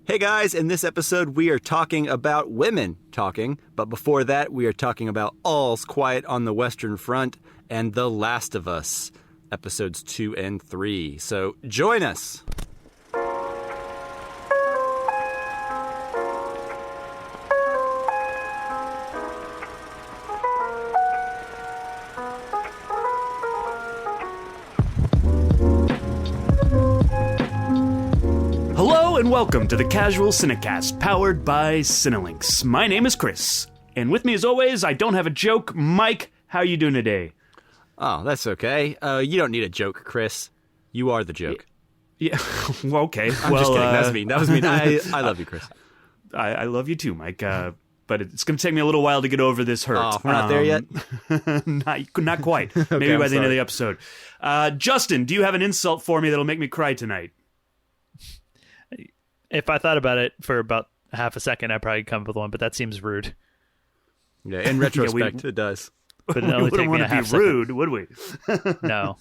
Hey guys, in this episode we are talking about women talking, but before that we are talking about All's Quiet on the Western Front and The Last of Us, episodes 2 and 3. So join us! And welcome to the Casual Cinecast, powered by Cinelinx. My name is Chris, and with me as always, I don't have a joke. Mike, how you doing today? Oh, that's okay. You don't need a joke, Chris. You are the joke. Yeah, well, okay. I'm just kidding. That was mean. I love you, Chris. I love you too, Mike. But it's going to take me a little while to get over this hurt. Oh, we're not there yet? not quite. Okay, Maybe by I'm the end of sorry. the episode. Justin, do you have an insult for me that'll make me cry tonight? If I thought about it for about half a second, I'd probably come up with one, but that seems rude. Yeah, in retrospect, it does. But it We only wouldn't take me want a to be half second. rude, would we? No.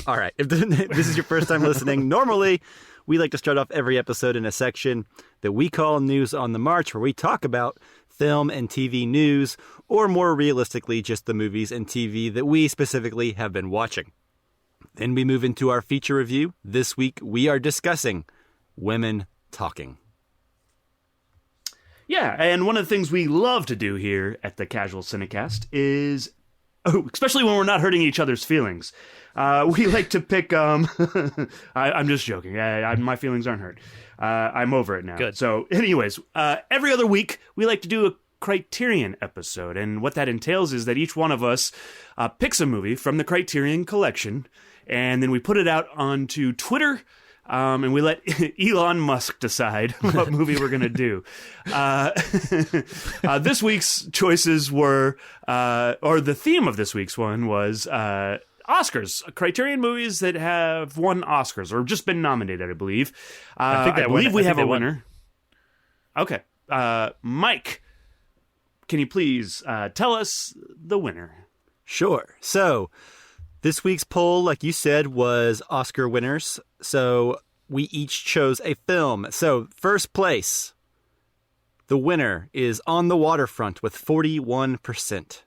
All right. If this is your first time listening, normally we like to start off every episode in a section that we call News on the March, where we talk about film and TV news, or more realistically, just the movies and TV that we specifically have been watching. Then we move into our feature review. This week we are discussing women talking. Yeah, and one of the things we love to do here at the Casual Cinecast is, especially when we're not hurting each other's feelings, we like to pick, I'm just joking, my feelings aren't hurt. I'm over it now. Good. So anyways, every other week we like to do a Criterion episode, and what that entails is that each one of us picks a movie from the Criterion collection, and then we put it out onto Twitter, and we let Elon Musk decide what movie we're going to do. This week's choices were, or the theme of this week's one was Oscars, Criterion movies that have won Oscars, or just been nominated, I believe. I believe we have a winner. Okay. Mike, can you please tell us the winner? Sure. So this week's poll, like you said, was Oscar winners. So we each chose a film. So first place, the winner is On the Waterfront with 41%.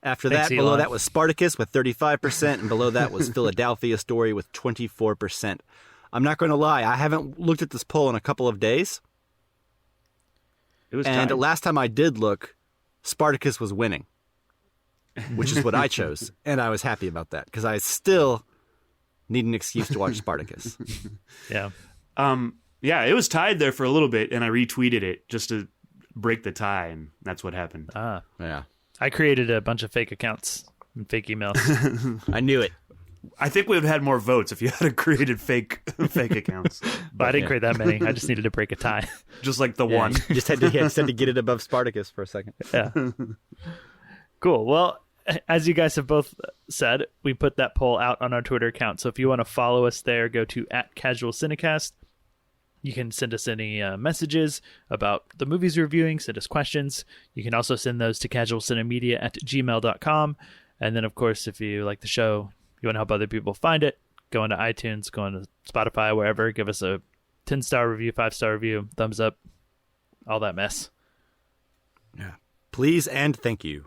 After Thanks, that, below Elon. that was Spartacus with 35%, and below that was Philadelphia Story with 24%. I'm not going to lie, I haven't looked at this poll in a couple of days. It was And tied. last time I did look, Spartacus was winning, which is what I chose. And I was happy about that because I still need an excuse to watch Spartacus. Yeah. Yeah, it was tied there for a little bit, and I retweeted it just to break the tie, and that's what happened. Yeah, I created a bunch of fake accounts and fake emails. I knew it. I think we would have had more votes if you had created fake accounts. But I didn't create that many. I just needed to break a tie. Just like the Yeah, one. you just had to get it above Spartacus for a second. Yeah. Cool. Well, as you guys have both said, we put that poll out on our Twitter account. So if you want to follow us there, go to @CasualCinecast. You can send us any messages about the movies we're reviewing, send us questions. You can also send those to casualcinemedia@gmail.com. And then, of course, if you like the show, you want to help other people find it, go into iTunes, go into Spotify, wherever. Give us a 10-star review, 5-star review, thumbs up, all that mess. Yeah. Please and thank you.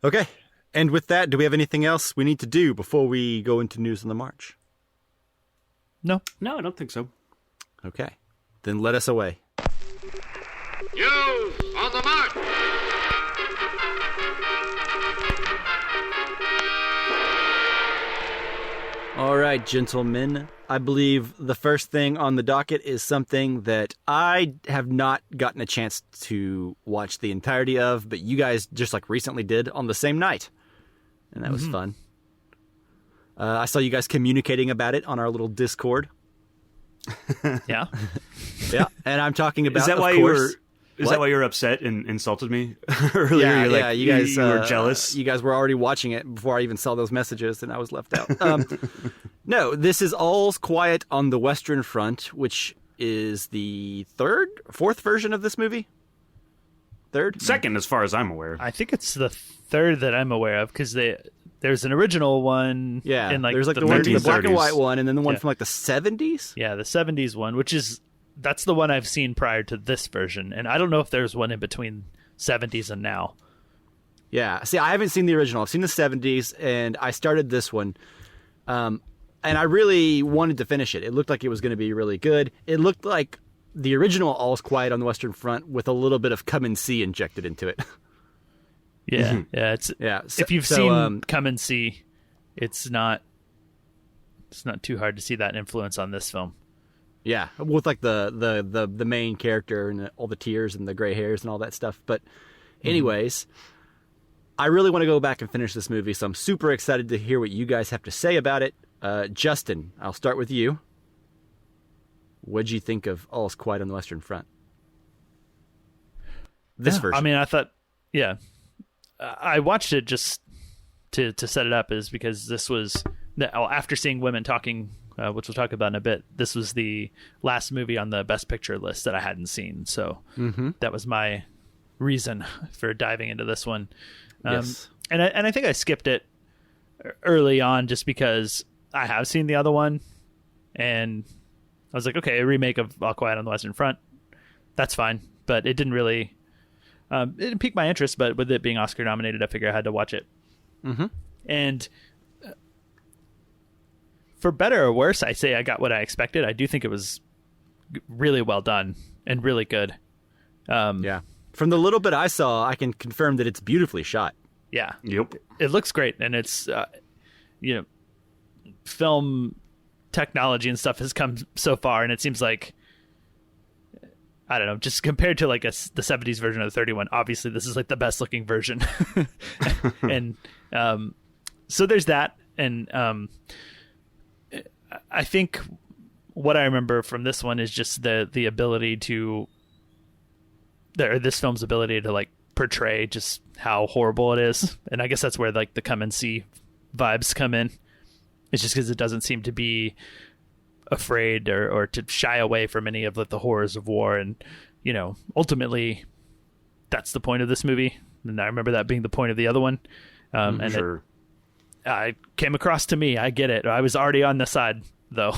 Okay. And with that, do we have anything else we need to do before we go into News on the March? No. No, I don't think so. Okay. Then let us away. News on the march! All right, gentlemen. I believe the first thing on the docket is something that I have not gotten a chance to watch the entirety of, but you guys just like recently did on the same night. And that was fun. I saw you guys communicating about it on our little Discord. Yeah. Yeah. And I'm talking about, Is that of why you were? course, Is What? that why you were upset and insulted me earlier? Yeah, You're like, yeah, you guys you were jealous. You guys were already watching it before I even saw those messages, and I was left out. No, this is All's Quiet on the Western Front, which is the fourth version of this movie. Third? Second, as far as I'm aware. I think it's the third that I'm aware of, because they there's an original one. Yeah, in like there's like the the one, the 1930s. black and white one, and then the one from like the 70s. Yeah, the 70s one, that's the one I've seen prior to this version, and I don't know if there's one in between 70s and now. Yeah, see, I haven't seen the original. I've seen the 70s, and I started this one, and I really wanted to finish it. It looked like it was going to be really good. It looked like the original All's Quiet on the Western Front with a little bit of Come and See injected into it. Yeah, yeah. If you've seen Come and See, it's not too hard to see that influence on this film. Yeah, with like the main character and all the tears and the gray hairs and all that stuff. But anyways, I really want to go back and finish this movie, so I'm super excited to hear what you guys have to say about it. Justin, I'll start with you. What'd you think of All's Quiet on the Western Front? This version. I mean, I thought, I watched it just to set it up, is because this was after seeing Women Talking, which we'll talk about in a bit. This was the last movie on the Best Picture list that I hadn't seen, so that was my reason for diving into this one. Yes. And I think I skipped it early on just because I have seen the other one, and I was like, okay, a remake of All Quiet on the Western Front, that's fine. But it didn't really, it didn't pique my interest, but with it being Oscar nominated, I figured I had to watch it. And for better or worse, I say I got what I expected. I do think it was really well done and really good. Yeah. From the little bit I saw, I can confirm that it's beautifully shot. Yeah. Yep. It looks great, and it's, film technology and stuff has come so far, and it seems like, I don't know, just compared to like the 70s version of the 31, obviously this is like the best looking version. And so there's that. And I think what I remember from this one is just the ability to, or this film's ability to like portray just how horrible it is. And I guess that's where like the Come and See vibes come in. It's just because it doesn't seem to be afraid or to shy away from any of the horrors of war. And, ultimately that's the point of this movie. And I remember that being the point of the other one. And sure. I came across to me. I get it. I was already on the side though.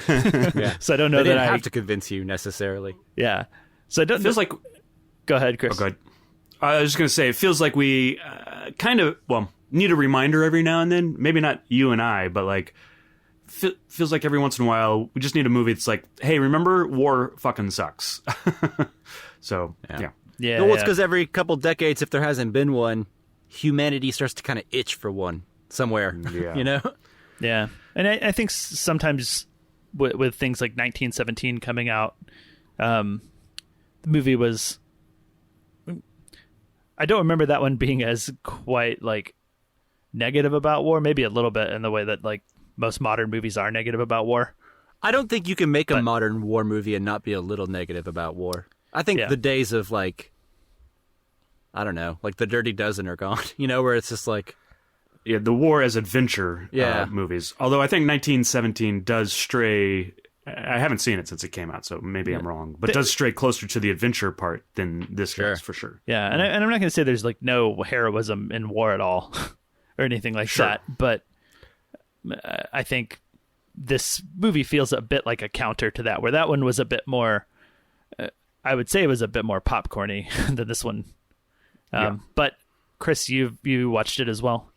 Yeah. So I don't know they that didn't I have to convince you necessarily. Yeah. So I don't, It feels like... Go ahead, Chris. Oh, go ahead. I was just going to say, it feels like we need a reminder every now and then. Maybe not you and I, but like, feels like every once in a while, we just need a movie that's like, hey, remember, war fucking sucks. So, yeah. Yeah. No, well, it's because every couple decades, if there hasn't been one, humanity starts to kind of itch for one somewhere. Yeah. Yeah. And I think sometimes with things like 1917 coming out, the movie was... I don't remember that one being as quite like negative about war, maybe a little bit in the way that like most modern movies are negative about war. I don't think you can make a modern war movie and not be a little negative about war. I think the days of like, I don't know, like the Dirty Dozen are gone, where it's just like... Yeah, the war as adventure movies. Although I think 1917 does stray... I haven't seen it since it came out, so maybe I'm wrong. But it does stray closer to the adventure part than this does, for sure. Yeah, and I'm not going to say there's like no heroism in war at all or anything like that. But I think this movie feels a bit like a counter to that, where that one was a bit more... I would say it was a bit more popcorny than this one. But Chris, you watched it as well.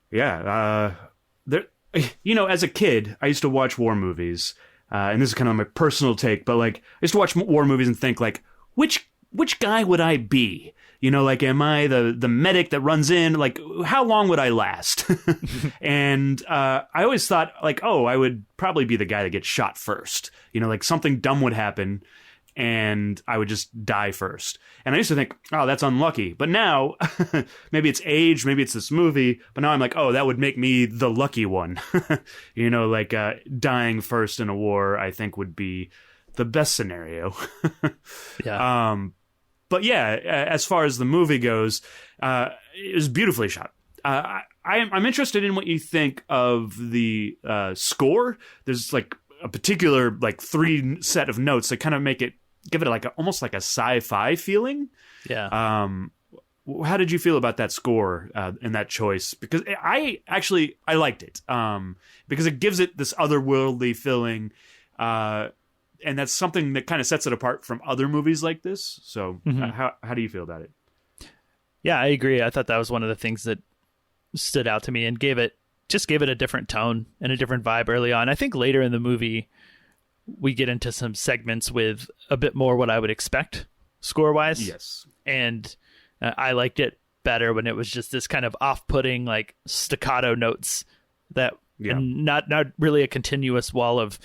Yeah. As a kid, I used to watch war movies, and this is kind of my personal take, but like, I used to watch war movies and think like, which guy would I be? Like, am I the medic that runs in? Like, how long would I last? And I always thought like, oh, I would probably be the guy that gets shot first. Like something dumb would happen, and I would just die first. And I used to think, oh, that's unlucky. But now, maybe it's age, maybe it's this movie, but now I'm like, oh, that would make me the lucky one. Dying first in a war, I think would be the best scenario. Yeah. But yeah, as far as the movie goes, it was beautifully shot. I'm interested in what you think of the score. There's like a particular like 3 set of notes that kind of give it like almost like a sci-fi feeling. Yeah. how did you feel about that score and that choice? Because I liked it because it gives it this otherworldly feeling, and that's something that kind of sets it apart from other movies like this. So how do you feel about it? Yeah, I agree. I thought that was one of the things that stood out to me and gave it a different tone and a different vibe early on. I think later in the movie, we get into some segments with a bit more what I would expect score-wise. Yes. And I liked it better when it was just this kind of off-putting, like, staccato notes that and not really a continuous wall of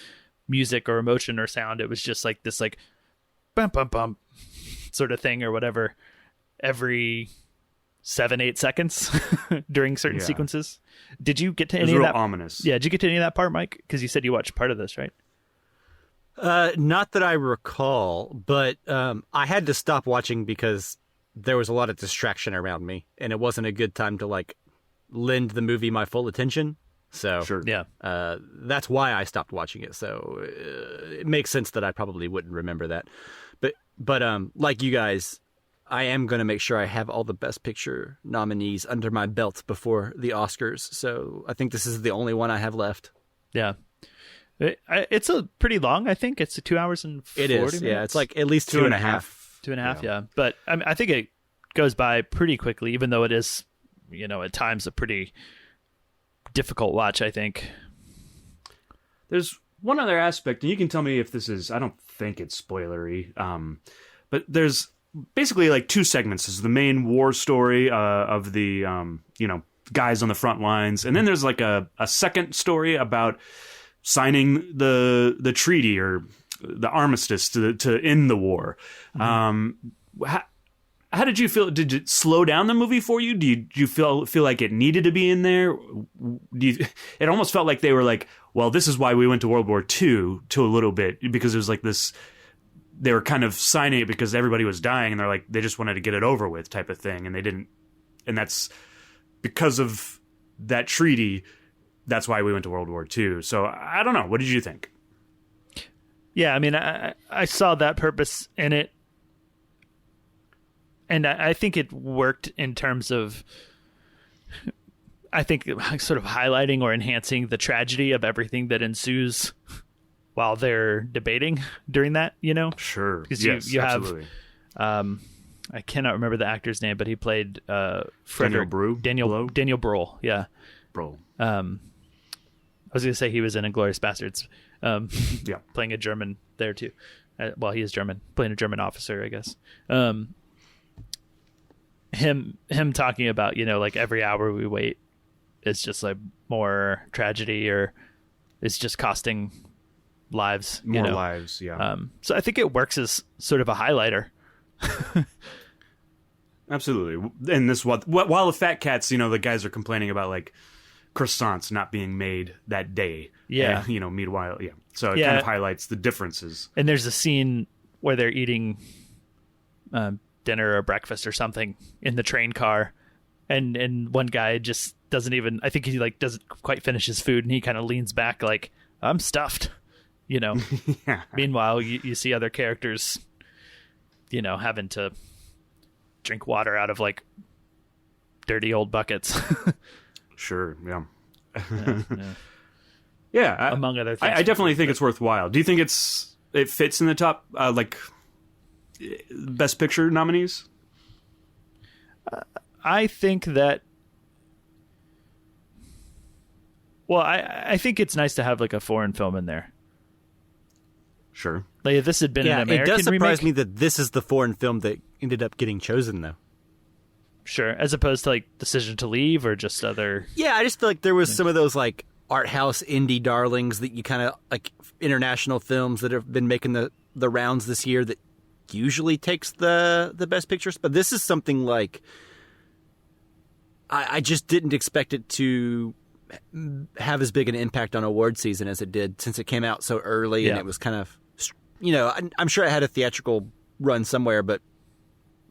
music or emotion or sound. It was just like this, like, bum, bum, bum sort of thing or whatever every 7-8 seconds during certain sequences. Did you get to any of that? Ominous. Yeah, did you get to any of that part, Mike? Because you said you watched part of this, right? Not that I recall, but I had to stop watching because there was a lot of distraction around me, and it wasn't a good time to like lend the movie my full attention. So sure, yeah, that's why I stopped watching it. So it makes sense that I probably wouldn't remember that. But like you guys, I am going to make sure I have all the Best Picture nominees under my belt before the Oscars. So I think this is the only one I have left. Yeah. It's a pretty long, I think. It's 2 hours and 40 minutes. Yeah. It's like at least 2.5. 2.5, yeah. But I think it goes by pretty quickly, even though it is, at times a pretty difficult watch, I think. There's one other aspect, and you can tell me if this is, I don't think it's spoilery, but there's basically like two segments. There's the main war story of the, guys on the front lines, and then there's like a second story about signing the treaty or the armistice to end the war. How did you feel? Did it slow down the movie for you? Do you feel like it needed to be in there? It almost felt like they were like, well, this is why we went to World War II to a little bit, because it was like this. They were kind of signing it because everybody was dying, and they're like, they just wanted to get it over with type of thing, and they didn't. And that's because of that treaty. That's why we went to World War II. So I don't know. What did you think? Yeah, I mean, I saw that purpose in it. And I think it worked in terms of, I think, sort of highlighting or enhancing the tragedy of everything that ensues while they're debating during that, Sure. Because yes, you absolutely. have, I cannot remember the actor's name, but he played Frederick. Daniel Brühl, yeah. Brühl. I was going to say he was in Inglourious Bastards, yeah, playing a German there too. Well, he is German, playing a German officer, I guess. Him talking about, like every hour we wait is just like more tragedy, or it's just costing lives. More lives, yeah. So I think it works as sort of a highlighter. Absolutely. And this while the fat cats, the guys are complaining about like croissants not being made that day. Yeah. And, meanwhile, yeah. So it kind of highlights the differences. And there's a scene where they're eating dinner or breakfast or something in the train car, and one guy just doesn't even, I think he like doesn't quite finish his food, and he kind of leans back like, I'm stuffed, Yeah. Meanwhile, you see other characters, having to drink water out of like dirty old buckets. Sure, yeah. Yeah. Yeah, among other things. I definitely think it's worthwhile. Do you think it fits in the top Best Picture nominees? I think that. Well, I think it's nice to have like a foreign film in there. Sure. Like if this had been an American it does surprise remake, me that this is the foreign film that ended up getting chosen, though. Sure, as opposed to like Decision to Leave or just other. Yeah, I just feel like there was some of those like art house indie darlings that you kind of like international films that have been making the rounds this year that usually takes the Best Pictures, but this is something like I just didn't expect it to have as big an impact on award season as it did, since it came out so early and it was kind of, I'm sure it had a theatrical run somewhere, but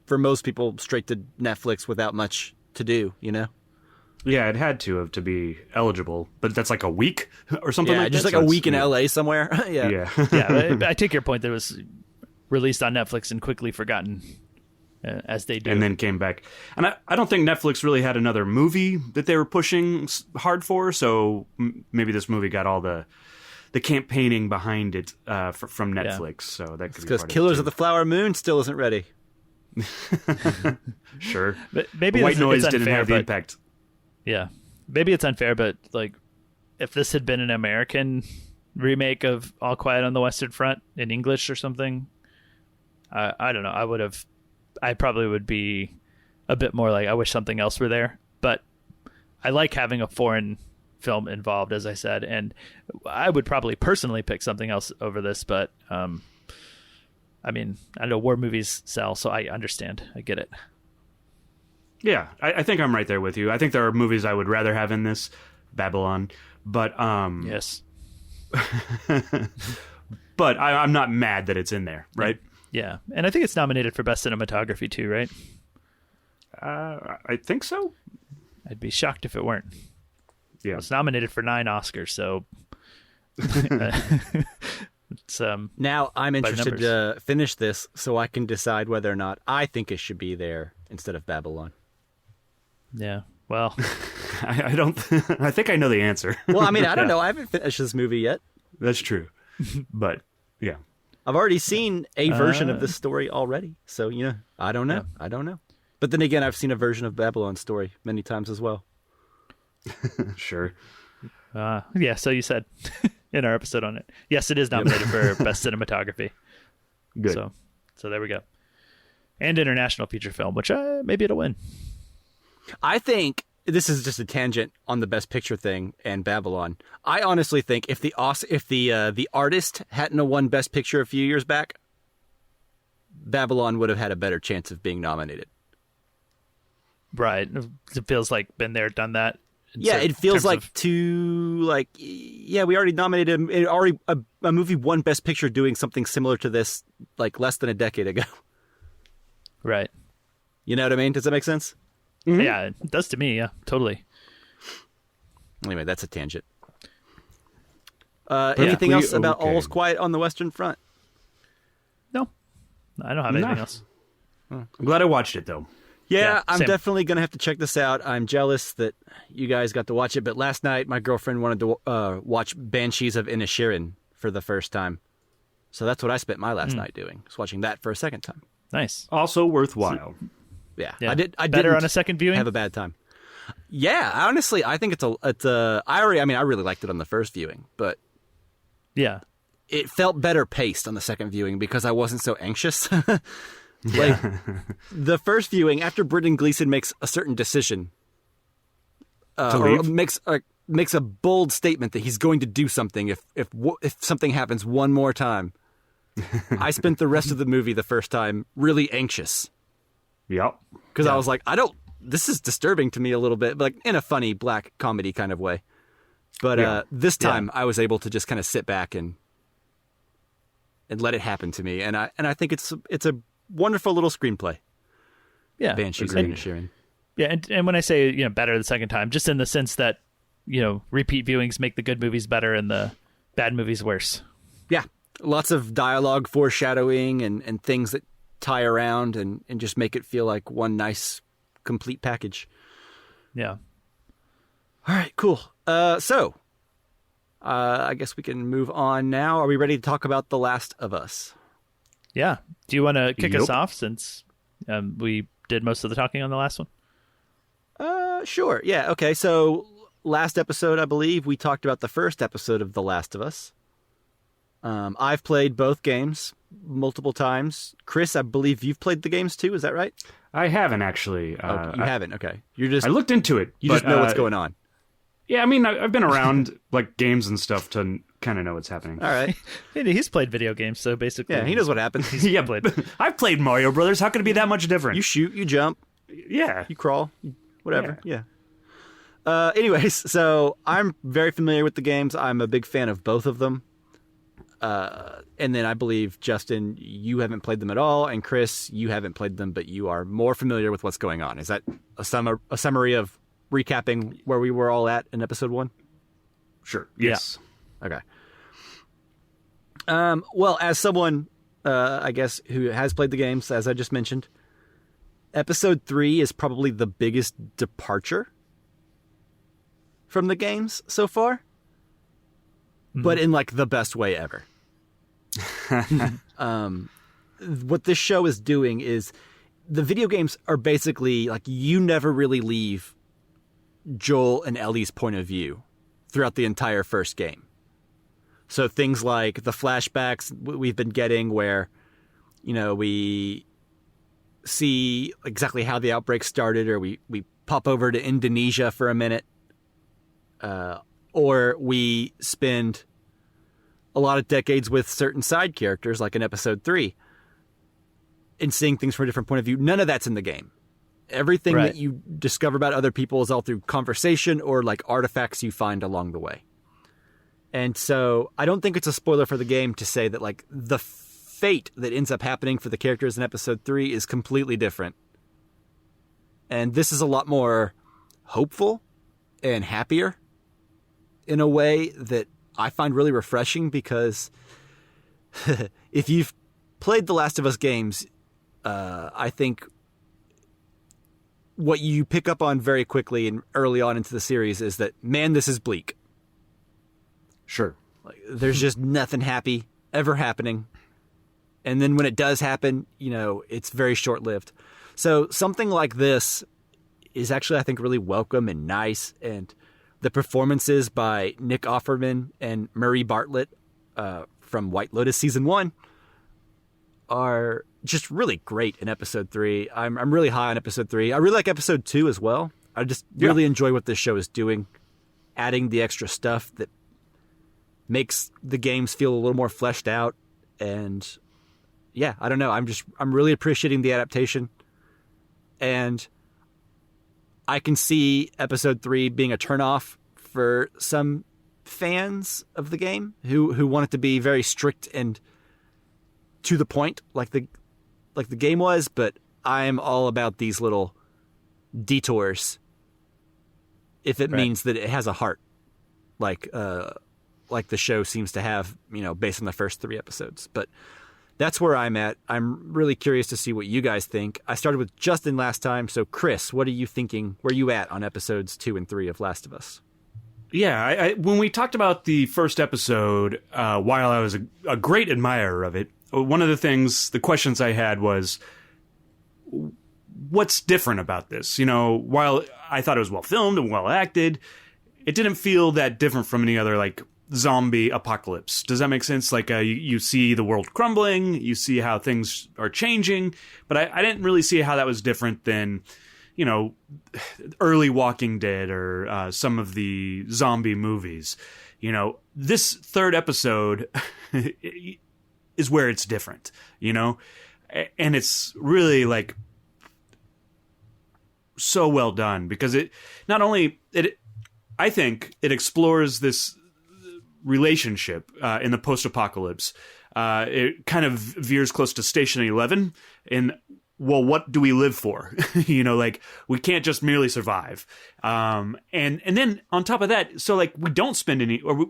for most people, straight to Netflix without much to do, Yeah, it had to be eligible, but that's like a week or something like that. Just like a week in LA somewhere. Yeah. Yeah, I take your point that it was released on Netflix and quickly forgotten as they do. And then came back. And I don't think Netflix really had another movie that they were pushing hard for, so maybe this movie got all the campaigning behind it from Netflix. So that could be because part Killers it of the Flower Moon still isn't ready. Sure. But maybe White Noise it's didn't unfair, have the but- impact. Yeah, maybe it's unfair, but like, if this had been an American remake of All Quiet on the Western Front in English or something, I don't know. I probably would be a bit more like, I wish something else were there. But I like having a foreign film involved, as I said, and I would probably personally pick something else over this. But I mean, I know war movies sell, so I understand. I get it. Yeah, I think I'm right there with you. I think there are movies I would rather have in this, Babylon, but Yes. but I'm not mad that it's in there, right? Yeah, and I think it's nominated for Best Cinematography too, right? I think so. I'd be shocked if it weren't. Yeah. It's nominated for 9 Oscars, so it's Now I'm interested numbers. to finish this so I can decide whether or not I think it should be there instead of Babylon. yeah. Well, I don't. I think I know the answer. Well, I mean, I don't know. I haven't finished this movie yet. That's true, but yeah. I've already seen a version of this story already, so I don't know. Yeah. I don't know. But then again, I've seen a version of Babylon's story many times as well. Sure. yeah. So you said in our episode on it, yes, it is nominated for Best Cinematography. Good. So there we go. And international feature film, which maybe it'll win. I think this is just a tangent on the Best Picture thing and Babylon. I honestly think if the artist hadn't won Best Picture a few years back, Babylon would have had a better chance of being nominated. Right. It feels like been there, done that. Yeah, it feels like we already nominated him. A movie won Best Picture doing something similar to this like less than a decade ago. Right. You know what I mean? Does that make sense? Mm-hmm. Yeah, it does to me. Yeah, totally. Anyway, that's a tangent. Anything else about All's Quiet on the Western Front? No, I don't have anything else. I'm glad I watched it though. Yeah, I'm same. definitely going to have to check this out. I'm jealous that you guys got to watch it, but last night my girlfriend wanted to watch Banshees of Inisherin for the first time. So that's what I spent my last night doing, was watching that for a second time. Nice. Also worthwhile. Yeah, Yeah. I Better didn't on a second viewing. have a bad time. Yeah, honestly, I think I really liked it on the first viewing, but Yeah. it felt better paced on the second viewing because I wasn't so anxious. The first viewing, after Brendan Gleeson makes a certain decision, To or leave? makes a bold statement that he's going to do something if something happens one more time, I spent the rest of the movie the first time really anxious Yep. because I was like, this is disturbing to me a little bit, but like in a funny black comedy kind of way. But this time I was able to just kind of sit back and let it happen to me, and I think it's a wonderful little screenplay. Yeah. Banshees of And- Inisherin. Yeah, and when I say better the second time, just in the sense that repeat viewings make the good movies better and the bad movies worse. Yeah, lots of dialogue, foreshadowing, and things that tie around and just make it feel like one nice, complete package. Yeah. All right, cool. So, I guess we can move on now. Are we ready to talk about The Last of Us? Yeah. Do you want to kick us Yep. off since we did most of the talking on the last one? Sure. Yeah, okay. So, last episode, I believe, we talked about the first episode of The Last of Us. I've played both games multiple times. Chris, I believe you've played the games too. Is that right? I haven't actually. You haven't. Okay. You're just I looked into it. you just know what's going on. Yeah, I mean, I've been around like games and stuff to kind of know what's happening. All right. He's played video games, so basically, Yeah, he knows what happens. Yeah, but I've played Mario Brothers. How could it be that much different? You shoot, you jump, Yeah. you crawl, whatever. Yeah. Anyways, so I'm very familiar with the games. I'm a big fan of both of them. And then I believe, Justin, you haven't played them at all. And Chris, you haven't played them, but you are more familiar with what's going on. Is that a summary of recapping where we were all at in episode 1? Sure. Yes. Okay. Well, as someone, I guess, who has played the games, as I just mentioned, Episode 3 is probably the biggest departure from the games so far, but in like the best way ever. What this show is doing is the video games are basically like you never really leave Joel and Ellie's point of view throughout the entire first game. So things like the flashbacks we've been getting where, you know, we see exactly how the outbreak started, or we pop over to Indonesia for a minute, or we spend a lot of decades with certain side characters like in episode 3 and seeing things from a different point of view. None of that's in the game. Everything that you discover about other people is all through conversation or like artifacts you find along the way. And so I don't think it's a spoiler for the game to say that like the fate that ends up happening for the characters in episode 3 is completely different. And this is a lot more hopeful and happier in a way that I find really refreshing, because if you've played the Last of Us games, I think what you pick up on very quickly and early on into the series is that, man, this is bleak. Sure. Like, there's just nothing happy ever happening. And then when it does happen, you know, it's very short-lived. So something like this is actually, I think, really welcome and nice. And the performances by Nick Offerman and Murray Bartlett from White Lotus Season 1 are just really great in episode 3. I'm really high on episode 3. I really like episode 2 as well. I just really enjoy what this show is doing, adding the extra stuff that makes the games feel a little more fleshed out. And yeah, I don't know. I'm really appreciating the adaptation, and I can see episode 3 being a turnoff for some fans of the game who want it to be very strict and to the point, like the game was. But I'm all about these little detours if it means that it has a heart, like the show seems to have, you know, based on the first 3 episodes. But that's where I'm at. I'm really curious to see what you guys think. I started with Justin last time, so Chris, what are you thinking? Where are you at on episodes 2 and 3 of Last of Us? Yeah, I when we talked about the first episode, while I was a great admirer of it, one of the questions I had was, what's different about this? You know, while I thought it was well filmed and well acted, it didn't feel that different from any other, like, zombie apocalypse. Does that make sense? Like, you see the world crumbling, you see how things are changing, but I didn't really see how that was different than, you know, early Walking Dead or some of the zombie movies. You know, this third episode is where it's different, you know? And it's really, like, so well done, because it not only, I think it explores this relationship in the post-apocalypse. It kind of veers close to Station 11 in, well, what do we live for? You know, like, we can't just merely survive. And then on top of that, so, like, we don't spend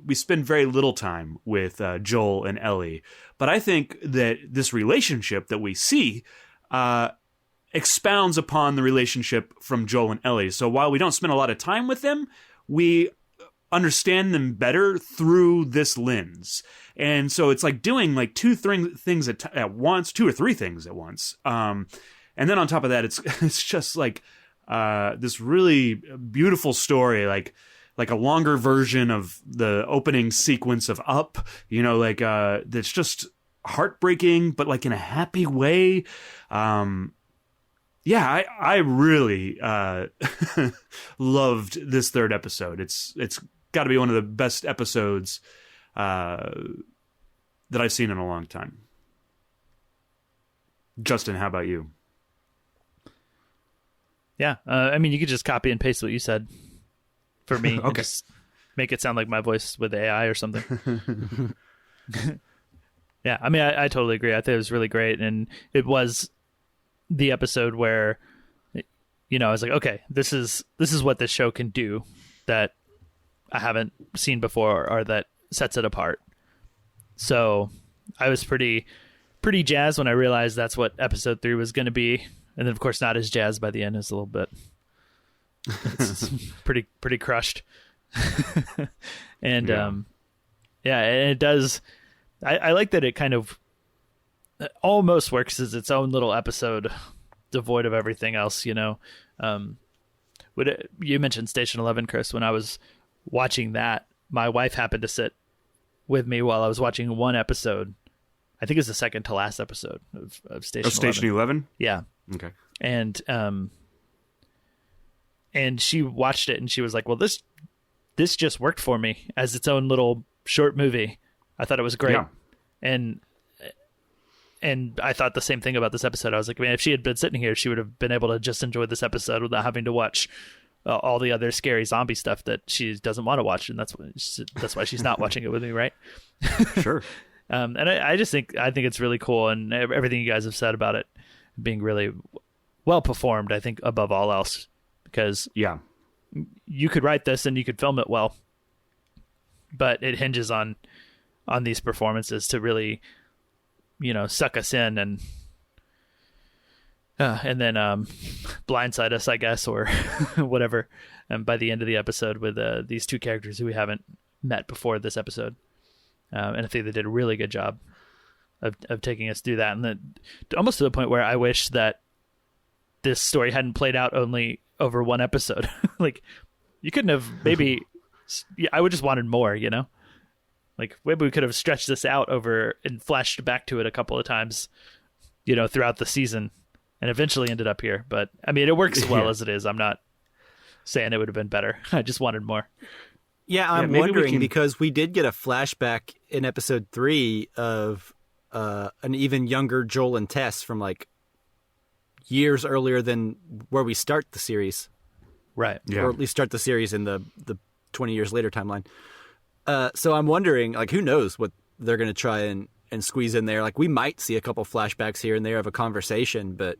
we spend very little time with Joel and Ellie. But I think that this relationship that we see expounds upon the relationship from Joel and Ellie. So while we don't spend a lot of time with them, we understand them better through this lens. And so it's like doing like 2 things at once, 2 or 3 things at once. And then on top of that, it's just like this really beautiful story, like a longer version of the opening sequence of Up, you know, like that's just heartbreaking, but like in a happy way. Yeah, I really loved this third episode. It's got to be one of the best episodes that I've seen in a long time. Justin, how about you? Yeah, I mean, you could just copy and paste what you said for me. Okay. And just make it sound like my voice with AI or something. Yeah, I mean, I totally agree. I think it was really great, and it was the episode where, you know, I was like, okay, this is what this show can do that I haven't seen before, or that sets it apart. So I was pretty jazzed when I realized that's what episode 3 was going to be. And then, of course, not as jazzed by the end. Is a little bit. It's pretty crushed. And and it does. I like that it kind of almost works as its own little episode, devoid of everything else. You mentioned Station 11, Chris. When I was watching that, my wife happened to sit with me while I was watching one episode. I think it's the second to last episode of Station 11. Station 11? Yeah. Okay. And she watched it and she was like, well, this just worked for me as its own little short movie. I thought it was great. Yeah. And I thought the same thing about this episode. I was like, man, if she had been sitting here, she would have been able to just enjoy this episode without having to watch all the other scary zombie stuff that she doesn't want to watch. And that's why she's not watching it with me. Right. Sure. And I think it's really cool. And everything you guys have said about it being really well performed, I think above all else, because you could write this and you could film it well, but it hinges on these performances to really, suck us in and then blindside us, I guess, or whatever. And by the end of the episode with these two characters who we haven't met before this episode. And I think they did a really good job of taking us through that. And almost to the point where I wish that this story hadn't played out only over one episode. Like, you couldn't have maybe... I would just wanted more, Like, maybe we could have stretched this out over and flashed back to it a couple of times, throughout the season, and eventually ended up here. But, I mean, it works well as it is. I'm not saying it would have been better. I just wanted more. Yeah, I'm wondering, because we did get a flashback in episode 3 of an even younger Joel and Tess from, like, years earlier than where we start the series. Right. Yeah. Or at least start the series in the 20 years later timeline. So I'm wondering, like, who knows what they're going to try and squeeze in there. Like, we might see a couple flashbacks here and there of a conversation, but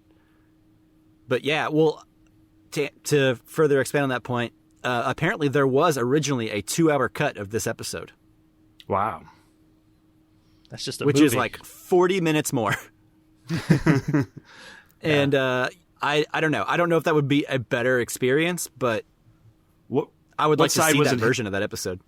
yeah, well, to further expand on that point, apparently there was originally a 2-hour cut of this episode. Wow. That's just a which movie. is like 40 minutes more. And I don't know. I don't know if that would be a better experience, but I would like to see that version of that episode.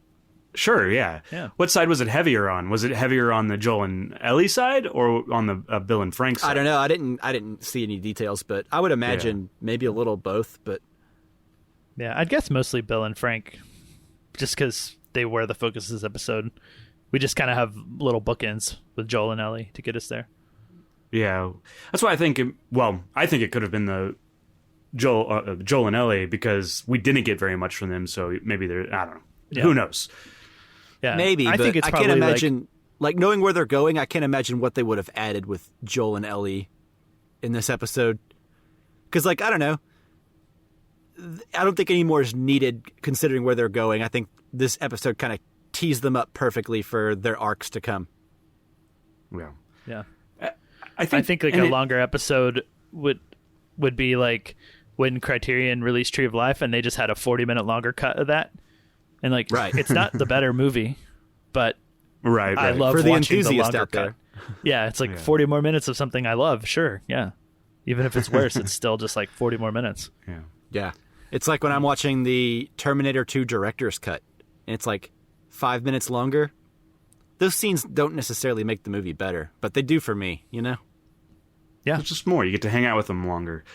Sure, yeah. What side was it heavier on? Was it heavier on the Joel and Ellie side, or on the Bill and Frank side? I don't know. I didn't see any details, but I would imagine maybe a little both. But yeah, I'd guess mostly Bill and Frank, just because they were the focus of this episode. We just kind of have little bookends with Joel and Ellie to get us there. Yeah, that's why I think. I think it could have been the Joel and Ellie, because we didn't get very much from them. So maybe they're, I don't know. Yeah. Who knows? Yeah, maybe. I think I can't imagine, like knowing where they're going. I can't imagine what they would have added with Joel and Ellie in this episode. Because, like, I don't know. I don't think any more is needed considering where they're going. I think this episode kind of teased them up perfectly for their arcs to come. Yeah. I think like a longer episode would be like when Criterion released Tree of Life and they just had a 40-minute longer cut of that. And like, it's not the better movie, but I love for the watching the enthusiast longer out there. cut. Yeah, it's like 40 more minutes of something I love. Sure, yeah. Even if it's worse, it's still just like 40 more minutes. Yeah. It's like when I'm watching the Terminator 2 director's cut, and it's like 5 minutes longer. Those scenes don't necessarily make the movie better, but they do for me, Yeah. It's just more. You get to hang out with them longer.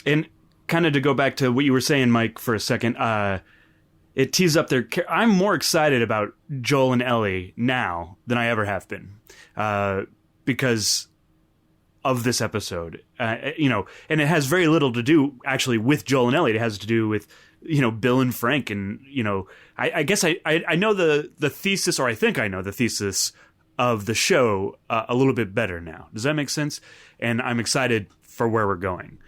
And kind of to go back to what you were saying, Mike, for a second, it tees up their... I'm more excited about Joel and Ellie now than I ever have been, because of this episode. And it has very little to do, actually, with Joel and Ellie. It has to do with, Bill and Frank. And, I guess I know the thesis, or I think I know the thesis of the show a little bit better now. Does that make sense? And I'm excited for where we're going.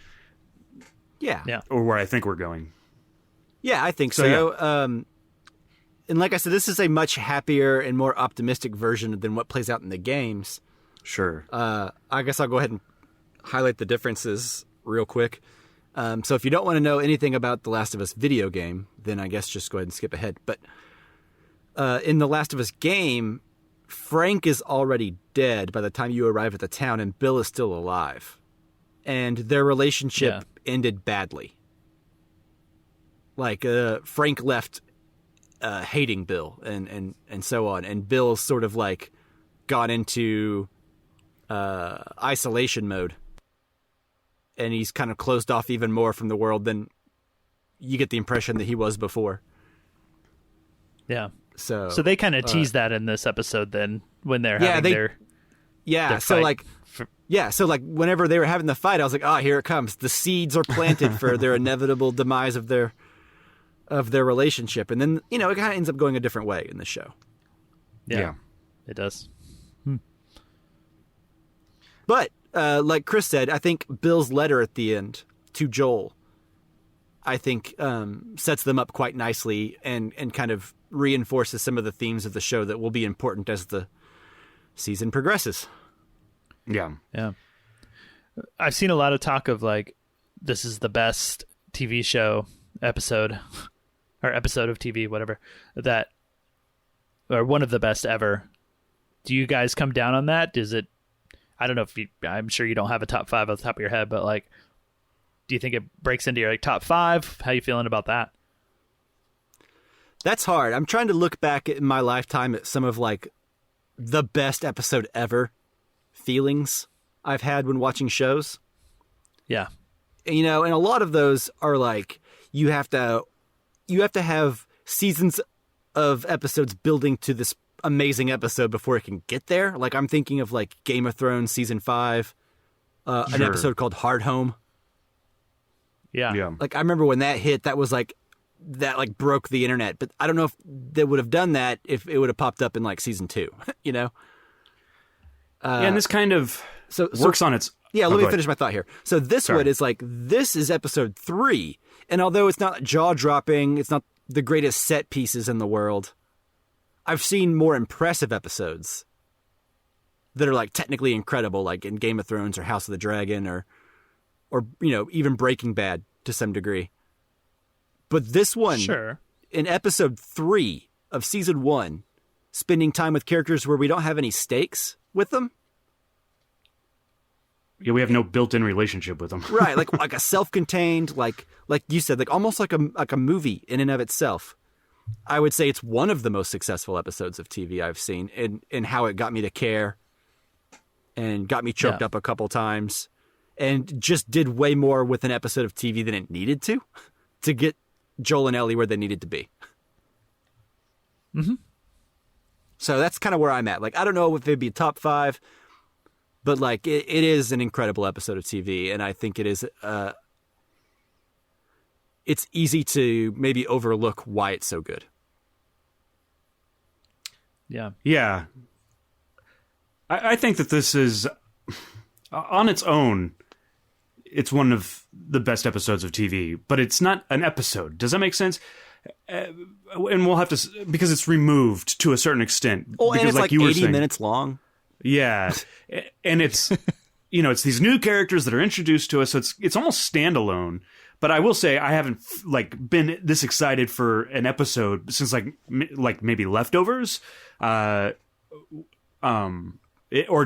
Yeah. Or where I think we're going. Yeah, I think so. Yeah. And like I said, this is a much happier and more optimistic version than what plays out in the games. Sure. I guess I'll go ahead and highlight the differences real quick. So if you don't want to know anything about the Last of Us video game, then I guess just go ahead and skip ahead. But in the Last of Us game, Frank is already dead by the time you arrive at the town, and Bill is still alive. and their relationship ended badly. Like Frank left hating Bill and so on, and Bill sort of like got into isolation mode, and he's kind of closed off even more from the world than you get the impression that he was before. Yeah. So they kind of tease that in this episode then when they're having their so fight. so like whenever they were having the fight, I was like, here it comes. The seeds are planted for their inevitable demise of their relationship. And then, it kind of ends up going a different way in the show. Yeah. It does. But like Chris said, I think Bill's letter at the end to Joel, I think sets them up quite nicely and kind of reinforces some of the themes of the show that will be important as the season progresses. Yeah. Yeah. I've seen a lot of talk of like, this is the best TV show episode or episode of TV, whatever, or one of the best ever. Do you guys come down on that? Is it, I don't know if I'm sure you don't have a top 5 off the top of your head, but like, do you think it breaks into your like top 5? How you feeling about that? That's hard. I'm trying to look back in my lifetime at some of like the best episode ever feelings I've had when watching shows. Yeah. And a lot of those are like, you have to have seasons of episodes building to this amazing episode before it can get there. Like I'm thinking of like Game of Thrones season 5, an episode called Hard Home. Yeah. Like I remember when that hit, that was like, that like broke the internet, but I don't know if they would have done that if it would have popped up in like season 2, and this kind of works on its... Yeah, let me finish my thought here. So this one is like, this is episode 3. And although it's not jaw-dropping, it's not the greatest set pieces in the world, I've seen more impressive episodes that are like technically incredible, like in Game of Thrones or House of the Dragon or even Breaking Bad to some degree. But this one, in episode 3 of season 1, spending time with characters where we don't have any stakes with them. Yeah, we have no built-in relationship with them. Right, like a self-contained, like you said, like almost like a movie in and of itself. I would say it's one of the most successful episodes of TV I've seen in how it got me to care and got me choked up a couple times and just did way more with an episode of TV than it needed to get Joel and Ellie where they needed to be. Mm-hmm. So that's kind of where I'm at. Like, I don't know if it'd be a top 5, but like it is an incredible episode of TV, and I think it is. It's easy to maybe overlook why it's so good. Yeah. I think that this is, on its own, it's one of the best episodes of TV, but it's not an episode. Does that make sense? And we'll have to, because it's removed to a certain extent. Oh, because and it's like you were 80 saying, minutes long. Yeah. And it's, it's these new characters that are introduced to us. So it's almost standalone. But I will say I haven't been this excited for an episode since like maybe Leftovers, or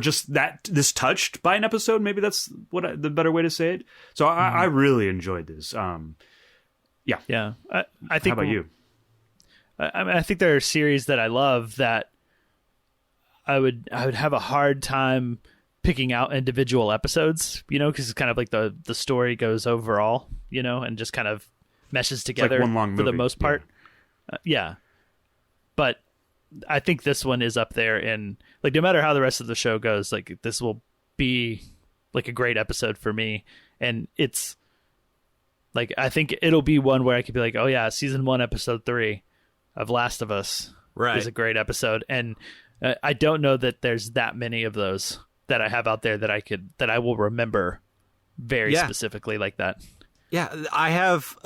just this touched by an episode. Maybe that's the better way to say it. So I really enjoyed this. Yeah. I think. How about you? I think there are series that I love that I would have a hard time picking out individual episodes, because it's kind of like the story goes overall, and just kind of meshes together one long movie, for the most part. Yeah. But I think this one is up there in, like, no matter how the rest of the show goes, like, this will be like a great episode for me. And it's like, I think it'll be one where I could be like, oh yeah, season 1, episode 3 of Last of Us is a great episode. And I don't know that there's that many of those that I have out there that I will remember very specifically like that. Yeah, I have.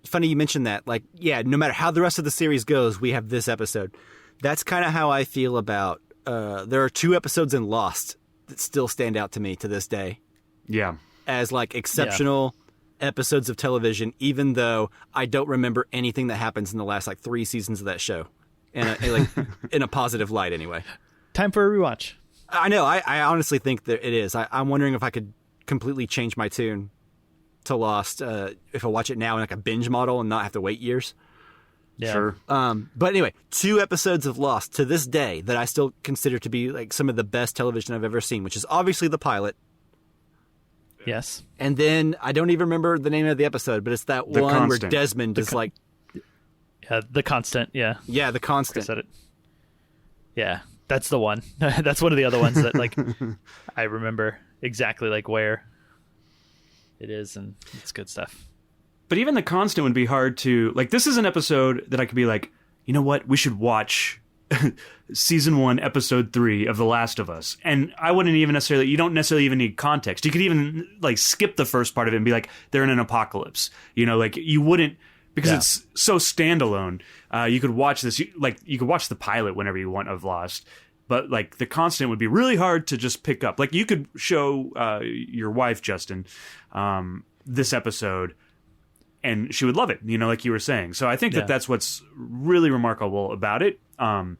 Funny you mentioned that. Like, no matter how the rest of the series goes, we have this episode. That's kind of how I feel about. There are 2 episodes in Lost that still stand out to me to this day. Yeah, as like exceptional episodes of television, even though I don't remember anything that happens in the last like 3 seasons of that show, and in a positive light anyway. Time for a rewatch. I know. I honestly think that it is. I'm wondering if I could completely change my tune to Lost if I watch it now in like a binge model and not have to wait years. Yeah. Sure. But anyway, 2 episodes of Lost to this day that I still consider to be like some of the best television I've ever seen, which is obviously the pilot. Yes. And then I don't even remember the name of the episode, but it's that The one Constant. where Desmond is like, The Constant. Yeah. yeah, the I Constant. said it. Yeah, that's the one. That's one of the other ones that like I remember exactly like where it is, and it's good stuff. But even The Constant would be hard to... Like, this is an episode that I could be like, you know what? We should watch season 1, episode 3 of The Last of Us. And I wouldn't even necessarily... You don't necessarily even need context. You could even, like, skip the first part of it and be like, they're in an apocalypse. You know, like, you wouldn't... Because it's so standalone. You could watch this... you could watch the pilot whenever you want of Lost. But, like, The Constant would be really hard to just pick up. Like, you could show your wife, Justin, this episode... And she would love it, you know, like you were saying. So I think that that's what's really remarkable about it. I'm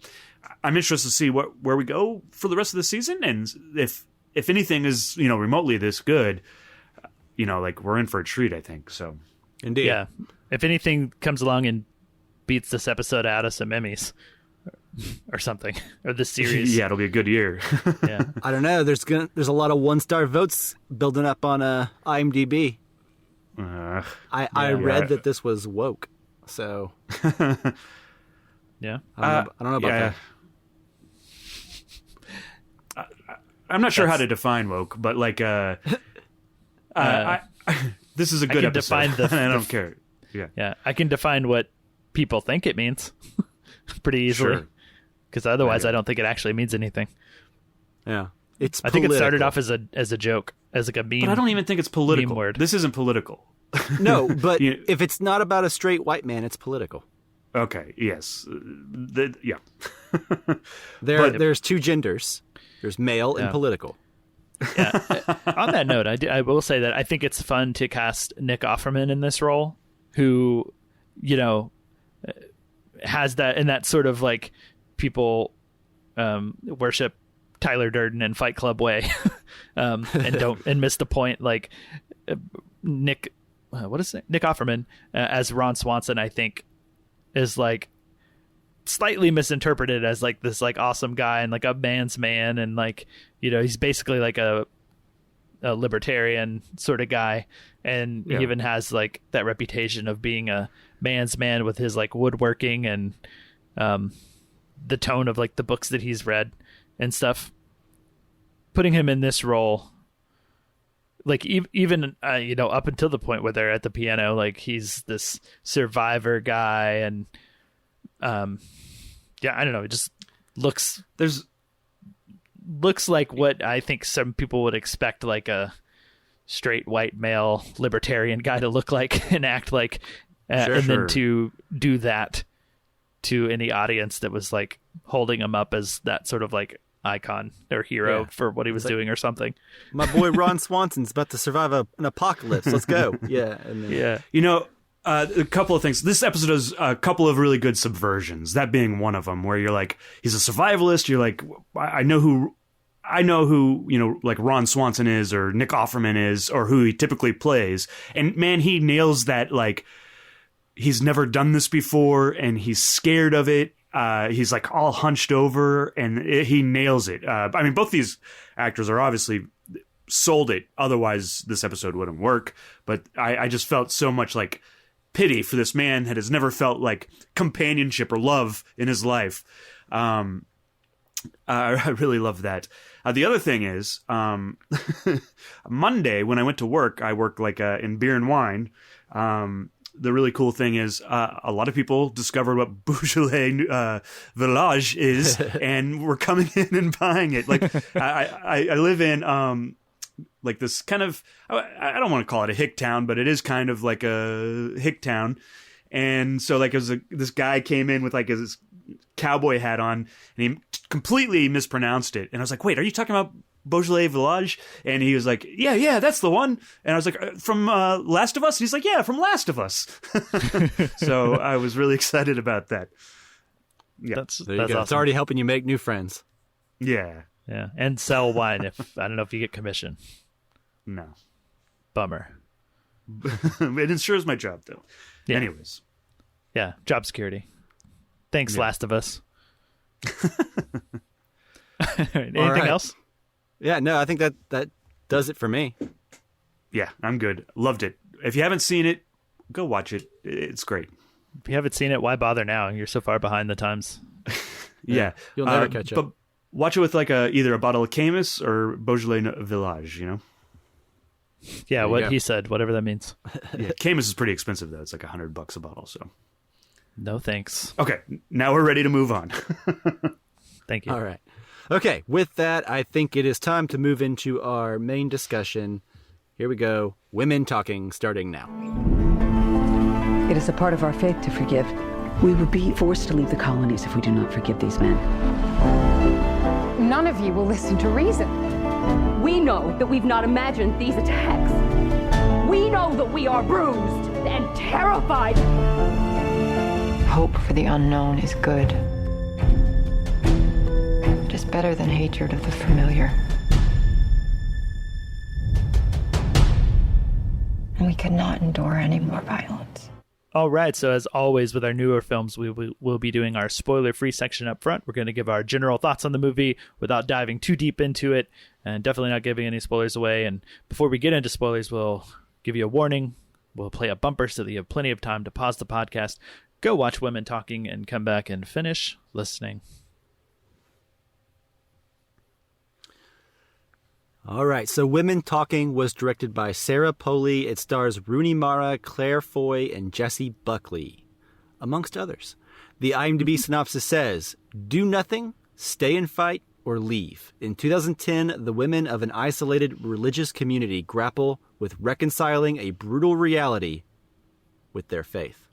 interested to see where we go for the rest of the season, and if anything is, you know, remotely this good, you know, like we're in for a treat, I think. So, Indeed. Yeah. If anything comes along and beats this episode out of some Emmys or something, or this series, yeah, it'll be a good year. yeah, I don't know. There's a lot of 1-star votes building up on IMDb. I read that this was woke, so yeah. I don't know about that. I'm not sure how to define woke, but like, this is a good episode. Define I don't care. Yeah, I can define what people think it means pretty easily, because otherwise, I don't think it actually means anything. Yeah, it's. I think it started off as a joke, as like a meme. But I don't even think it's political. Meme word. This isn't political. No, but if it's not about a straight white man, it's political. Okay. Yes. Yeah. There's 2 genders. There's male and political. Yeah. On that note, I will say that I think it's fun to cast Nick Offerman in this role, who, you know, has that in that sort of like people worship Tyler Durden and Fight Club way, and miss the point. Like Nick Offerman as Ron Swanson, I think, is like slightly misinterpreted as like this like awesome guy and like a man's man, and like, you know, he's basically like a libertarian sort of guy, and he even has like that reputation of being a man's man with his like woodworking and the tone of like the books that he's read and stuff. Putting him in this role, like even you know, up until the point where they're at the piano, like he's this survivor guy, and yeah, I don't know, it just looks like what I think some people would expect like a straight white male libertarian guy to look like and act like, then to do that to any audience that was like holding him up as that sort of like icon or hero for what he was doing or something. My boy Ron Swanson's about to survive an apocalypse. Let's go. Yeah. And then, You know, a couple of things. This episode has a couple of really good subversions, that being one of them, where you're like, he's a survivalist. You're like, I know who, you know, like Ron Swanson is, or Nick Offerman is, or who he typically plays. And man, he nails that. Like, he's never done this before and he's scared of it. He's like all hunched over, and he nails it. I mean, both these actors are obviously sold it. Otherwise, this episode wouldn't work. But I just felt so much like pity for this man that has never felt like companionship or love in his life. I really love that. The other thing is, Monday when I went to work, I work like in beer and wine. The really cool thing is a lot of people discovered what Beaujolais Village is, and we're coming in and buying it. Like I live in like this kind of, I don't want to call it a hick town, but it is kind of like a hick town. And so like this guy came in with like his cowboy hat on, and he completely mispronounced it. And I was like, wait, are you talking about Beaujolais Village? And he was like, yeah, that's the one. And I was like, from Last of Us? And he's like, yeah, from Last of Us. So I was really excited about that. Yeah, that's awesome. It's already helping you make new friends. Yeah. And sell wine if I don't know if you get commission. No. Bummer. It ensures my job, though. Yeah. Anyways. Yeah, job security. Thanks, Last of Us. Anything else? Yeah, no, I think that does it for me. Yeah, I'm good. Loved it. If you haven't seen it, go watch it. It's great. If you haven't seen it, why bother now? You're so far behind the times. Yeah. You'll never catch up. But watch it with like either a bottle of Camus or Beaujolais Village, you know? Yeah, what go. he said, whatever that means. Yeah, Camus is pretty expensive, though. It's like $100 a bottle, so. No thanks. Okay, now we're ready to move on. Thank you. All right. Okay, with that, I think it is time to move into our main discussion. Here we go. Women talking, starting now. It is a part of our faith to forgive. We would be forced to leave the colonies if we do not forgive these men. None of you will listen to reason. We know that we've not imagined these attacks. We know that we are bruised and terrified. Hope for the unknown is good. It is better than hatred of the familiar. We cannot endure any more violence. All right, so as always with our newer films, we'll be doing our spoiler-free section up front. We're going to give our general thoughts on the movie without diving too deep into it, and definitely not giving any spoilers away. And before we get into spoilers, we'll give you a warning. We'll play a bumper so that you have plenty of time to pause the podcast, go watch Women Talking, and come back and finish listening. All right, so Women Talking was directed by Sarah Polley. It stars Rooney Mara, Claire Foy, and Jessie Buckley, amongst others. The IMDb synopsis says, do nothing, stay and fight, or leave. In 2010, the women of an isolated religious community grapple with reconciling a brutal reality with their faith.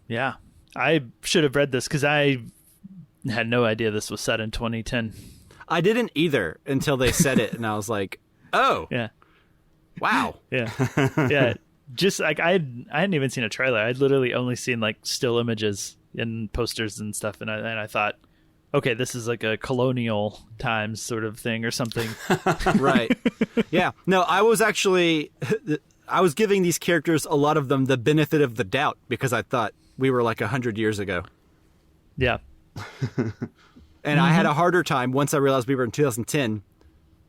Yeah, I should have read this because I had no idea this was set in 2010. I didn't either until they said it, and I was like, oh, Yeah, wow. yeah, yeah. Just like I hadn't even seen a trailer. I'd literally only seen like still images and posters and stuff, and I thought, okay, this is like a colonial times sort of thing or something. Right. Yeah. No, I was giving these characters, a lot of them, the benefit of the doubt because I thought we were like 100 years ago. Yeah. And I had a harder time once I realized we were in 2010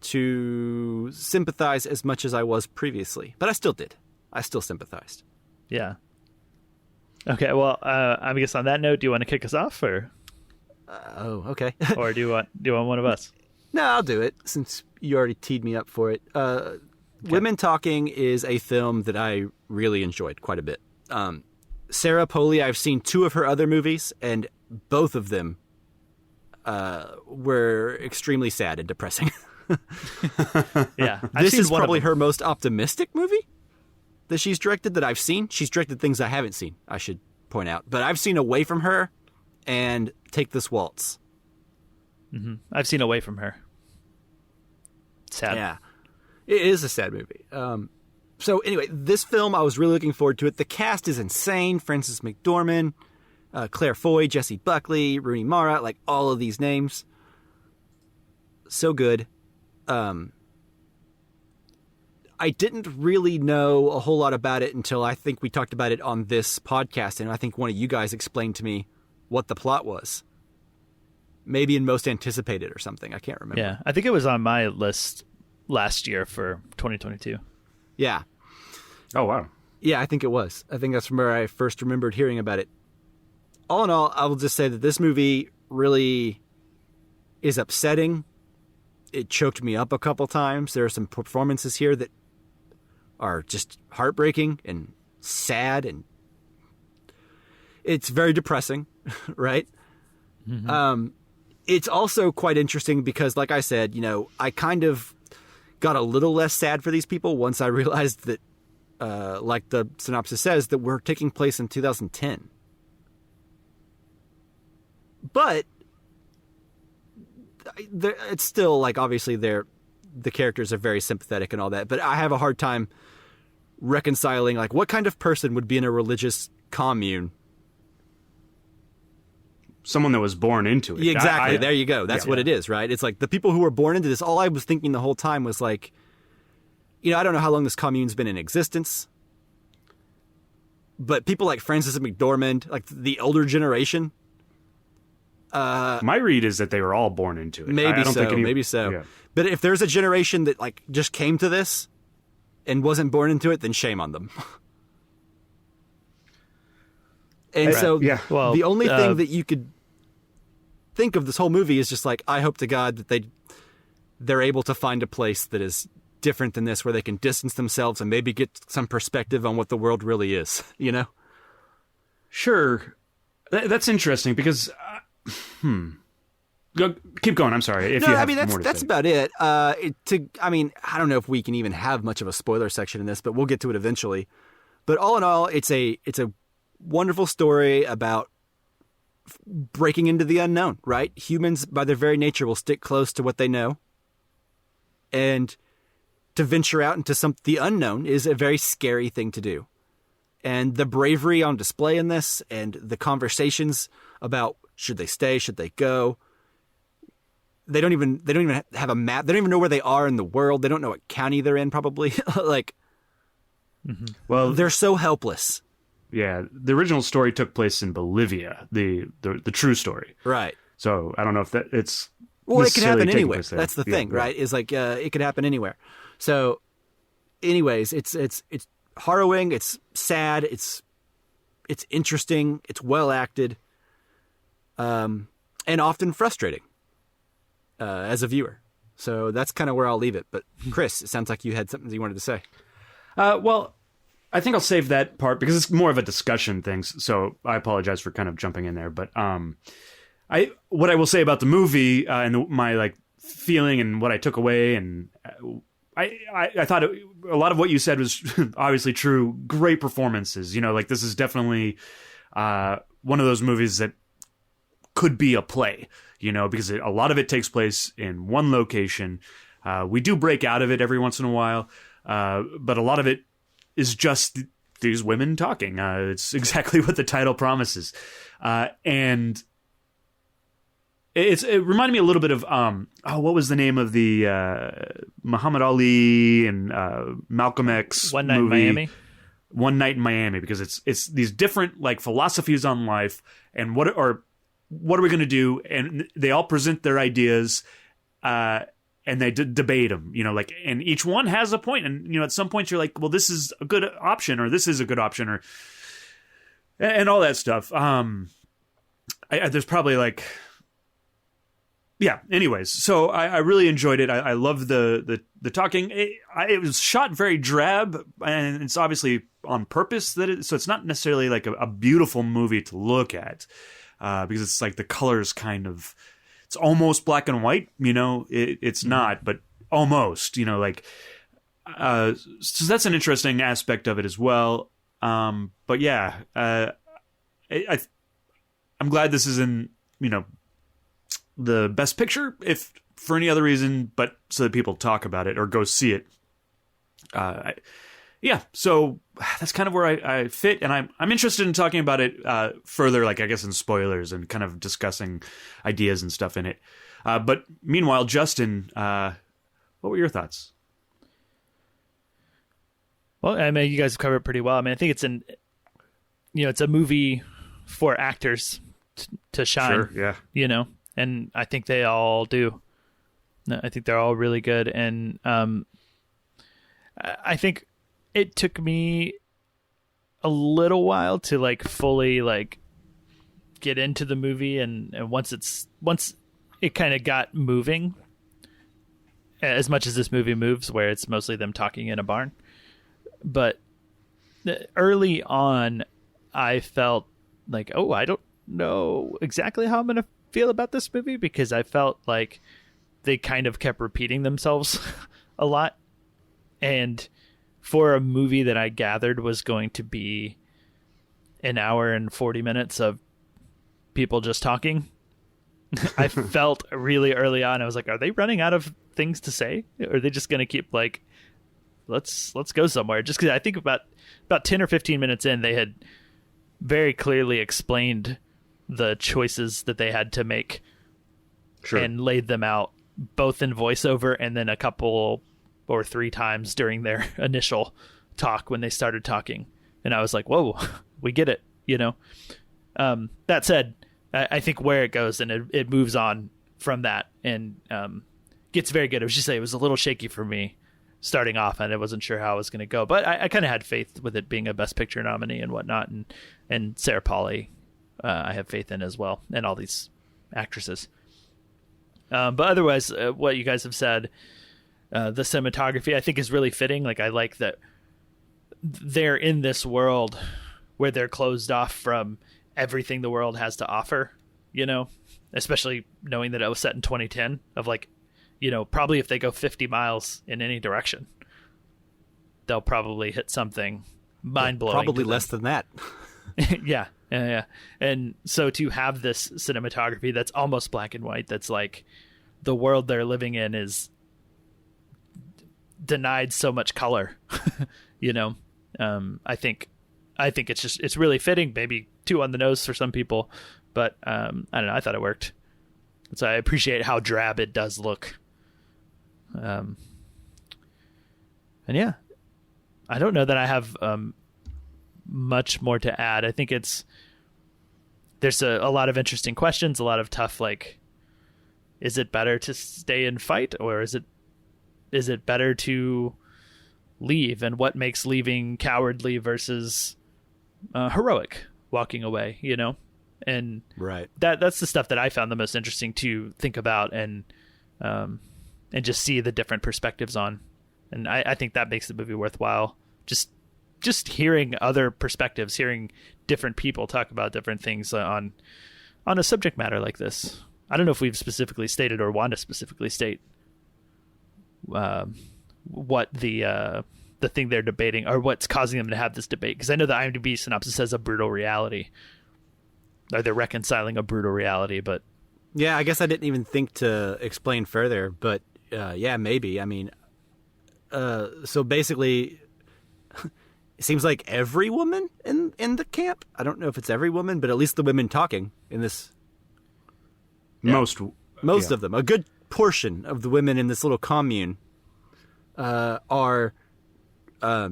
to sympathize as much as I was previously. But I still did. I still sympathized. Yeah. Okay, well, I guess on that note, do you want to kick us off, or Okay. or do you want one of us? No, I'll do it since you already teed me up for it. Women Talking is a film that I really enjoyed quite a bit. Sarah Polley, I've seen 2 of her other movies, and both of them were extremely sad and depressing. Yeah. This is probably her most optimistic movie that she's directed that I've seen. She's directed things I haven't seen, I should point out. But I've seen Away From Her and Take This Waltz. Mm-hmm. I've seen Away From Her. Sad. Yeah. It is a sad movie. So anyway, this film, I was really looking forward to it. The cast is insane. Frances McDormand, Claire Foy, Jessie Buckley, Rooney Mara, like all of these names. So good. I didn't really know a whole lot about it until I think we talked about it on this podcast, and I think one of you guys explained to me what the plot was. Maybe in Most Anticipated or something. I can't remember. Yeah, I think it was on my list last year for 2022. Yeah. Oh, wow. Yeah, I think it was. I think that's from where I first remembered hearing about it. All in all, I will just say that this movie really is upsetting. It choked me up a couple times. There are some performances here that are just heartbreaking and sad, and it's very depressing, right? Mm-hmm. It's also quite interesting because, like I said, I kind of got a little less sad for these people once I realized that, like the synopsis says, that we're taking place in 2010. But it's still like, obviously the characters are very sympathetic and all that, but I have a hard time reconciling like what kind of person would be in a religious commune someone that was born into it. Exactly. There you go. That's what it is, right? It's like the people who were born into this. All I was thinking the whole time was like, I don't know how long this commune's been in existence, but people like Francis McDormand, like the older generation. My read is that they were all born into it. Maybe so. Yeah. But if there's a generation that like just came to this and wasn't born into it, then shame on them. And so the only thing that you could think of this whole movie is just like, I hope to God that they're able to find a place that is different than this, where they can distance themselves and maybe get some perspective on what the world really is, Sure. That's interesting because, keep going. I'm sorry. That's about it. I don't know if we can even have much of a spoiler section in this, but we'll get to it eventually. But all in all, it's a wonderful story about breaking into the unknown, right? Humans, by their very nature, will stick close to what they know. And to venture out into the unknown is a very scary thing to do. And the bravery on display in this and the conversations about should they stay, should they go, they don't even have a map. They don't even know where they are in the world. They don't know what county they're in, probably. Well, they're so helpless. Yeah, the original story took place in Bolivia, the true story. Right. So I don't know if it's it could happen anywhere. That's the thing, right? Is like it could happen anywhere. So, anyways, it's harrowing. It's sad. It's interesting. It's well acted, and often frustrating as a viewer. So that's kind of where I'll leave it. But Chris, it sounds like you had something that you wanted to say. Well, I think I'll save that part because it's more of a discussion thing. So I apologize for kind of jumping in there. But what I will say about the movie and my feeling and what I took away, and I thought a lot of what you said was obviously true. Great performances. This is definitely one of those movies that could be a play. Because a lot of it takes place in one location. We do break out of it every once in a while, but a lot of it is just these women talking. It's exactly what the title promises. And it reminded me a little bit of, what was the name of the Muhammad Ali and Malcolm X One Night movie? in Miami? One Night in Miami, because it's these different philosophies on life and what are we going to do? And they all present their ideas, and they debate them, and each one has a point. And, at some points you're like, well, this is a good option, or this is a good option, and all that stuff. There's probably anyways. So I really enjoyed it. I love the talking. It was shot very drab, and it's obviously on purpose so it's not necessarily a beautiful movie to look at. Because it's the colors kind of, it's almost black and white, it's not, but almost, so that's an interesting aspect of it as well. But yeah, I'm glad this is in, the best picture, if for any other reason, but so that people talk about it or go see it. So that's kind of where I fit, and I'm interested in talking about it further, I guess in spoilers and kind of discussing ideas and stuff in it. But meanwhile, Justin, what were your thoughts? Well, I mean, you guys have covered it pretty well. I mean, I think it's it's a movie for actors to shine. Sure, yeah. And I think they all do. I think they're all really good, and I think it took me a little while to fully get into the movie, and once it kind of got moving, as much as this movie moves, where it's mostly them talking in a barn. But early on, I felt I don't know exactly how I'm going to feel about this movie, because I felt like they kind of kept repeating themselves a lot. And for a movie that I gathered was going to be an hour and 40 minutes of people just talking, I felt really early on, I was like, are they running out of things to say? Or are they just going to keep let's go somewhere? Just because I think about 10 or 15 minutes in, they had very clearly explained the choices that they had to make Sure. and laid them out both in voiceover and then a couple or 3 times during their initial talk when they started talking. And I was like, whoa, we get it, you know? That said, I think where it goes and it moves on from that and gets very good. I was just saying it was a little shaky for me starting off, and I wasn't sure how I was going to go. But I kind of had faith with it being a Best Picture nominee and whatnot. And Sarah Polley, I have faith in as well, and all these actresses. But otherwise, what you guys have said, the cinematography, I think is really fitting. Like, I like that they're in this world where they're closed off from everything the world has to offer, you know, especially knowing that it was set in 2010 of like, you know, probably if they go 50 miles in any direction, they'll probably hit something mind-blowing. Probably less than that. Yeah. And so to have this cinematography that's almost black and white, that's like the world they're living in is denied so much color, you know. I think it's really fitting, maybe too on the nose for some people, but I don't know, I thought it worked. So I appreciate how drab it does look. And yeah, I don't know that I have much more to add. I think there's a lot of interesting questions, a lot of tough, like, is it better to stay and fight, or is it better to leave, and what makes leaving cowardly versus heroic, walking away, you know? And right, that's the stuff that I found the most interesting to think about and just see the different perspectives on. And I think that makes the movie worthwhile. Just hearing other perspectives, hearing different people talk about different things on a subject matter like this. I don't know if we've specifically stated or want to specifically state what the thing they're debating or what's causing them to have this debate. Because I know the IMDb synopsis says a brutal reality. Or they're reconciling a brutal reality, but... Yeah, I guess I didn't even think to explain further, but yeah, maybe. I mean, so basically... It seems like every woman in the camp. I don't know if it's every woman, but at least the women talking in this. Most of them. A good portion of the women in this little commune are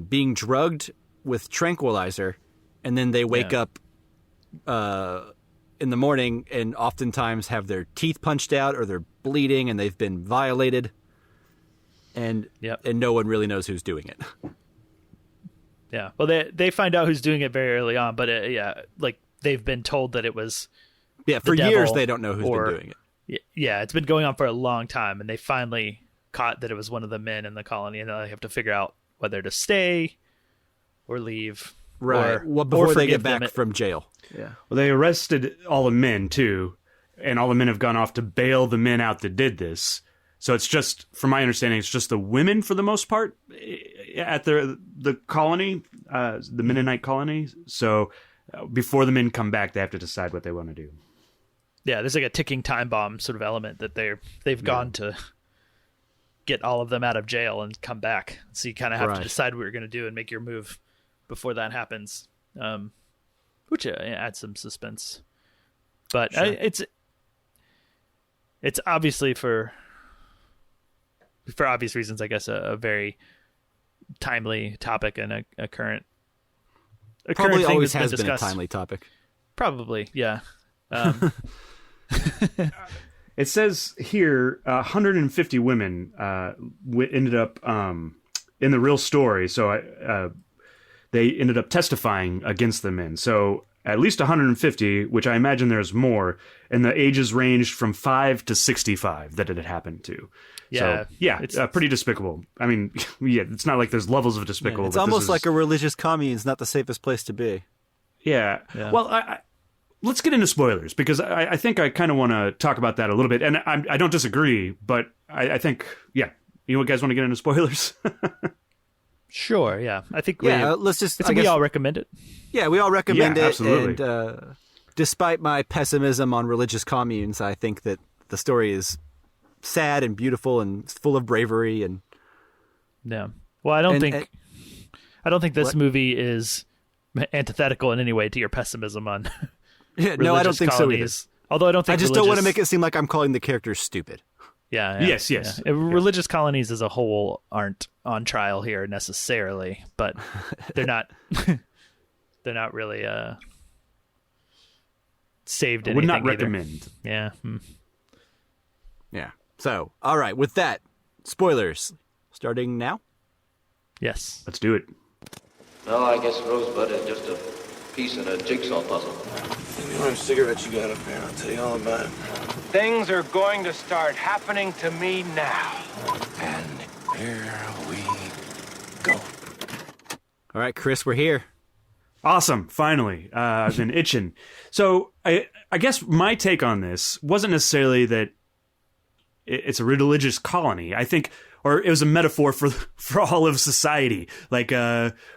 being drugged with tranquilizer, and then they wake up in the morning and oftentimes have their teeth punched out or they're bleeding and they've been violated, and no one really knows who's doing it. Yeah, well, they find out who's doing it very early on, but like they've been told that it was for years they don't know who's been doing it. Yeah, it's been going on for a long time, and they finally caught that it was one of the men in the colony, and now they have to figure out whether to stay or leave. Right, before they get back from jail. Yeah. Well, they arrested all the men too, and all the men have gone off to bail the men out that did this. So it's just, from my understanding, it's just the women for the most part at the colony, the Mennonite colony. So before the men come back, they have to decide what they want to do. Yeah, there's like a ticking time bomb sort of element that they've gone to get all of them out of jail and come back. So you kind of have to decide what you're going to do and make your move before that happens, which adds some suspense. But sure. It's obviously for obvious reasons, I guess, a very timely topic and a current probably thing always that's has been been a timely topic. Probably, yeah. It says here 150 women ended up in the real story. So they ended up testifying against the men. So at least 150, which I imagine there's more, and the ages ranged from 5 to 65 that it had happened to. Yeah, so, it's pretty despicable. I mean, yeah, it's not like there's levels of despicable. It's almost like a religious commune is not the safest place to be. Yeah. Well, let's get into spoilers, because I think I kind of want to talk about that a little bit. And I don't disagree, but I think, you guys want to get into spoilers? Sure, yeah. I think let's just... we all recommend it. Yeah, we all recommend it. Absolutely. And despite my pessimism on religious communes, I think that the story is sad and beautiful and full of bravery. And yeah. Well, I don't think this movie is antithetical in any way to your pessimism on Yeah, no, I don't think colonies. so either. Although I don't think I just don't want to make it seem like I'm calling the characters stupid. Yeah. Yes. Yeah. Religious colonies as a whole aren't on trial here necessarily, but they're not. They're not really saved. I would not anything either. recommend. Yeah. Yeah. So, all right. With that, spoilers starting now. Yes. Let's do it. No, I guess Rosebud is just a piece in a jigsaw puzzle. Any orange cigarettes you got up there? I'll tell you all about it. Things are going to start happening to me now. And here we go. All right, Chris, we're here. Awesome. Finally. I've been itching. So I guess my take on this wasn't necessarily that it's a religious colony. I think, or it was a metaphor for all of society. Like,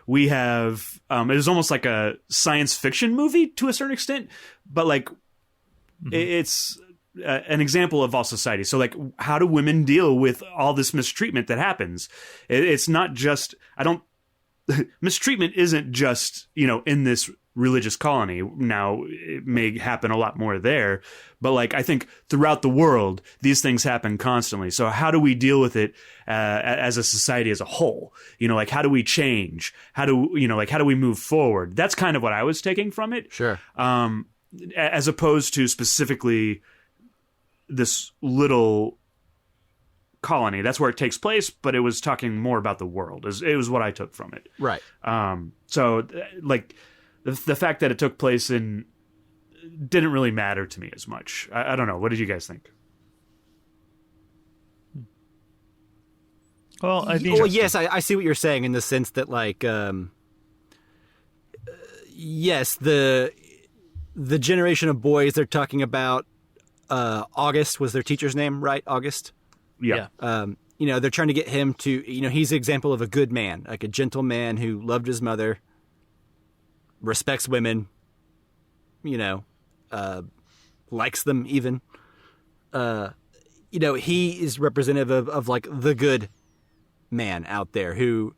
we have, it was almost like a science fiction movie to a certain extent, but like, it's an example of all society. So like, how do women deal with all this mistreatment that happens? It's not just, mistreatment isn't just, in this religious colony. Now, it may happen a lot more there, but like, I think throughout the world, these things happen constantly. So how do we deal with it as a society as a whole? Like, how do we change? How do we move forward? That's kind of what I was taking from it. Sure. As opposed to specifically this little colony. That's where it takes place, but it was talking more about the world. It was what I took from it. Right. So like the fact that it took place in didn't really matter to me as much. I don't know. What did you guys think? Well, yes, I see what you're saying in the sense that like, yes, the generation of boys they're talking about, August was their teacher's name, right? August. Yeah. They're trying to get him to, he's an example of a good man, like a gentle man who loved his mother, respects women, likes them even. He is representative of like the good man out there who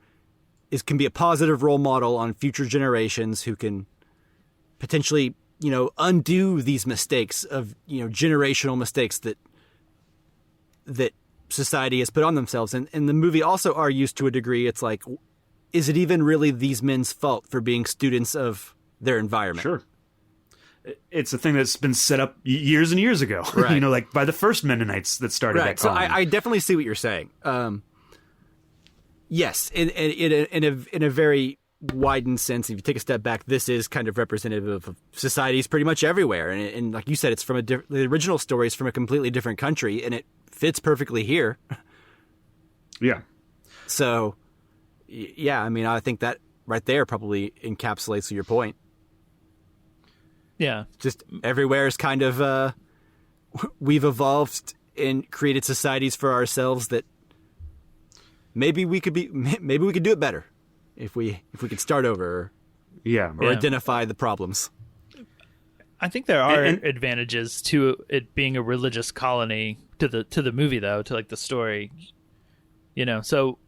can be a positive role model on future generations, who can potentially, undo these mistakes of, generational mistakes that society has put on themselves. And the movie also argues to a degree, it's like, is it even really these men's fault for being students of their environment? Sure. It's a thing that's been set up years and years ago, right. Like by the first Mennonites that started right. that colony. So I definitely see what you're saying. Yes, in a very widened sense, if you take a step back, this is kind of representative of societies pretty much everywhere. And like you said, it's from the original story is from a completely different country, and it fits perfectly here. Yeah. So, yeah, I think that right there probably encapsulates your point. Yeah. Just everywhere is kind of, we've evolved and created societies for ourselves that maybe we could do it better if we could start over or identify the problems. I think there are advantages to it being a religious colony to the movie, though, to like the story, so,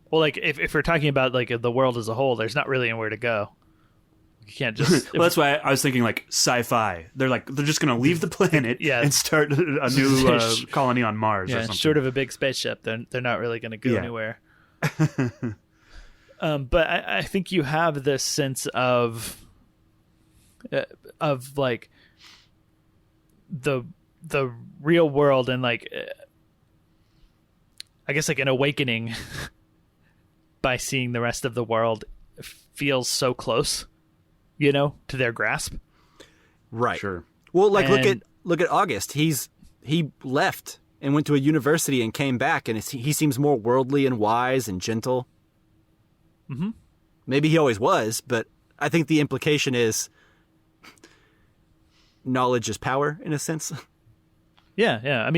well, like if we're talking about like the world as a whole, there's not really anywhere to go. You can't just. Well, that's why I was thinking like sci-fi. They're just going to leave the planet and start a new colony on Mars. Or something. Short of a big spaceship, they're not really going to go anywhere. But I think you have this sense of like the real world and like I guess like an awakening by seeing the rest of the world feels so close, to their grasp. Right. Sure. Well, like look at August. He left and went to a university and came back, and he seems more worldly and wise and gentle. Mm-hmm. Maybe he always was, but I think the implication is knowledge is power in a sense. Yeah.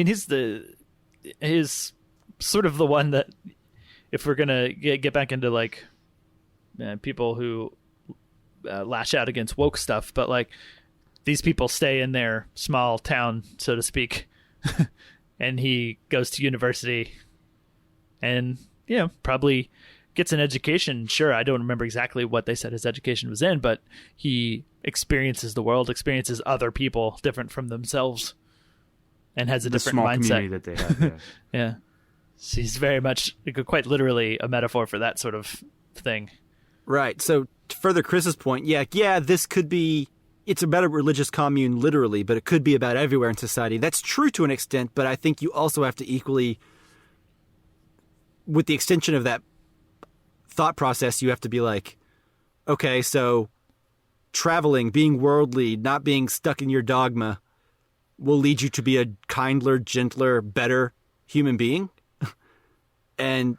He's sort of the one that, if we're gonna get back into like people who lash out against woke stuff, but like these people stay in their small town, so to speak, and he goes to university and probably gets an education. Sure, I don't remember exactly what they said his education was in, but he experiences the world, experiences other people different from themselves, and has a different small mindset community that they have. Yeah. Yeah. So he's very much, quite literally, a metaphor for that sort of thing. Right. So to further Chris's point, yeah, this could be, it's about a religious commune literally, but it could be about everywhere in society. That's true to an extent, but I think you also have to equally, with the extension of that thought process, you have to be like, okay, so traveling, being worldly, not being stuck in your dogma will lead you to be a kinder, gentler, better human being. And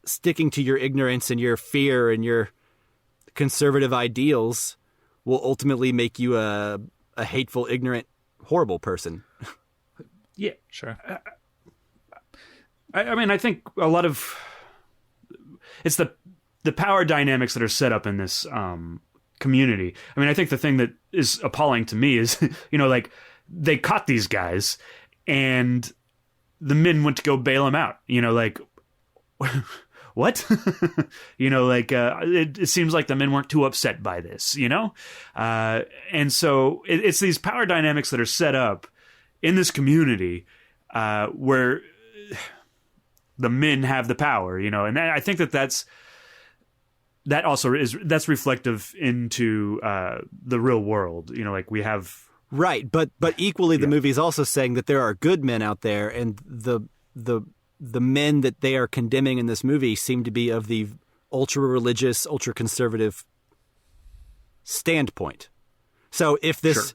sticking to your ignorance and your fear and your conservative ideals will ultimately make you a hateful, ignorant, horrible person. Yeah, sure. I mean, I think a lot of it's the power dynamics that are set up in this community. I mean, I think the thing that is appalling to me is, like they caught these guys and the men went to go bail them out. Like, what? It seems like the men weren't too upset by this, and so it's these power dynamics that are set up in this community where the men have the power, and I think that's reflective into the real world, like we have. Right, but equally, the movie is also saying that there are good men out there, and the men that they are condemning in this movie seem to be of the ultra-religious, ultra-conservative standpoint. So if this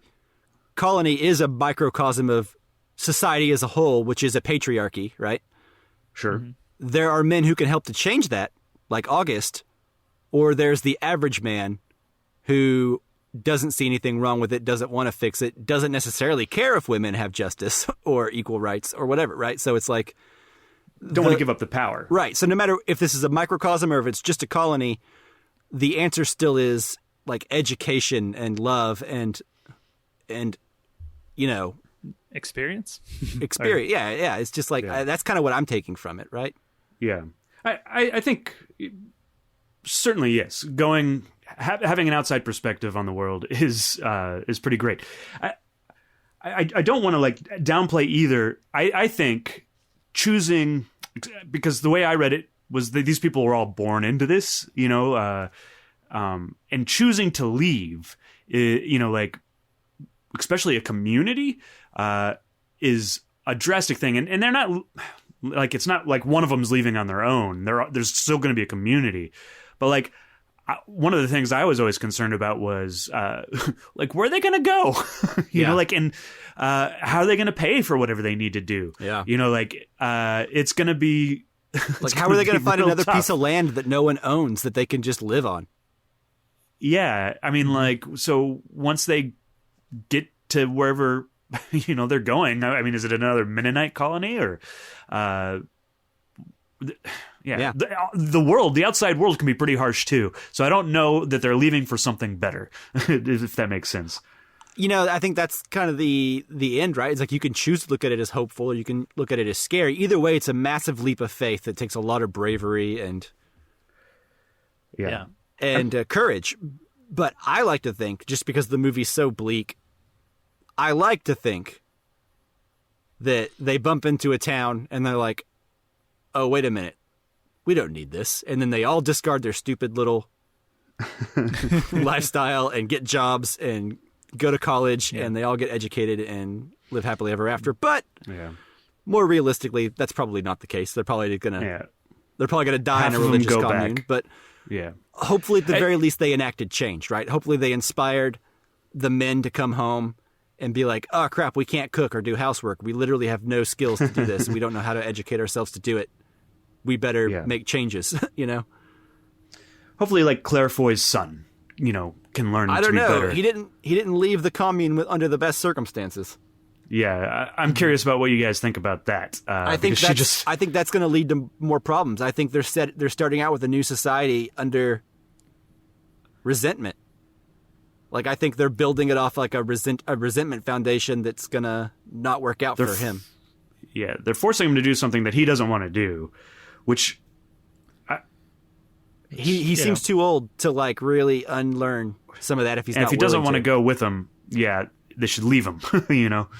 colony is a microcosm of society as a whole, which is a patriarchy, right? Sure. Mm-hmm. There are men who can help to change that, like August, or there's the average man who doesn't see anything wrong with it, doesn't want to fix it, doesn't necessarily care if women have justice or equal rights or whatever, right? So it's like... Don't want to give up the power. Right. So no matter if this is a microcosm or if it's just a colony, the answer still is like education and love and experience. Yeah. It's just like that's kind of what I'm taking from it, right? Yeah. I think certainly yes. Having an outside perspective on the world is pretty great. I don't want to like downplay either. I think choosing, because the way I read it was that these people were all born into this, and choosing to leave, like especially a community, is a drastic thing, and they're not like, it's not like one of them's leaving on their own. There's still going to be a community, but like. One of the things I was always concerned about was like, where are they going to go? And how are they going to pay for whatever they need to do? Yeah. It's going to be like, how are they going to find another piece of land that no one owns that they can just live on? Yeah. I mean, like, so once they get to wherever, they're going, I mean, is it another Mennonite colony or, Yeah. The outside world can be pretty harsh too. So I don't know that they're leaving for something better, if that makes sense. I think that's kind of the end, right? It's like you can choose to look at it as hopeful or you can look at it as scary. Either way, it's a massive leap of faith that takes a lot of bravery and courage. But I like to think, just because the movie's so bleak, I like to think that they bump into a town and they're like, oh, wait a minute. We don't need this. And then they all discard their stupid little lifestyle and get jobs and go to college and they all get educated and live happily ever after. But more realistically, that's probably not the case. They're probably going to die in a religious commune. Back. But hopefully at the very least they enacted change, right? Hopefully they inspired the men to come home and be like, oh crap, we can't cook or do housework. We literally have no skills to do this. We don't know how to educate ourselves to do it. We better make changes, Hopefully, like Claire Foy's son, can learn to be better. He didn't leave the commune under the best circumstances. Yeah, I'm curious about what you guys think about that. I think that's going to lead to more problems. I think they're starting out with a new society under resentment. Like, I think they're building it off like a resentment foundation that's going to not work out for him. They're forcing him to do something that he doesn't want to do, which He seems too old to like really unlearn some of that if he's and not if he doesn't willing want to go with them, they should leave him.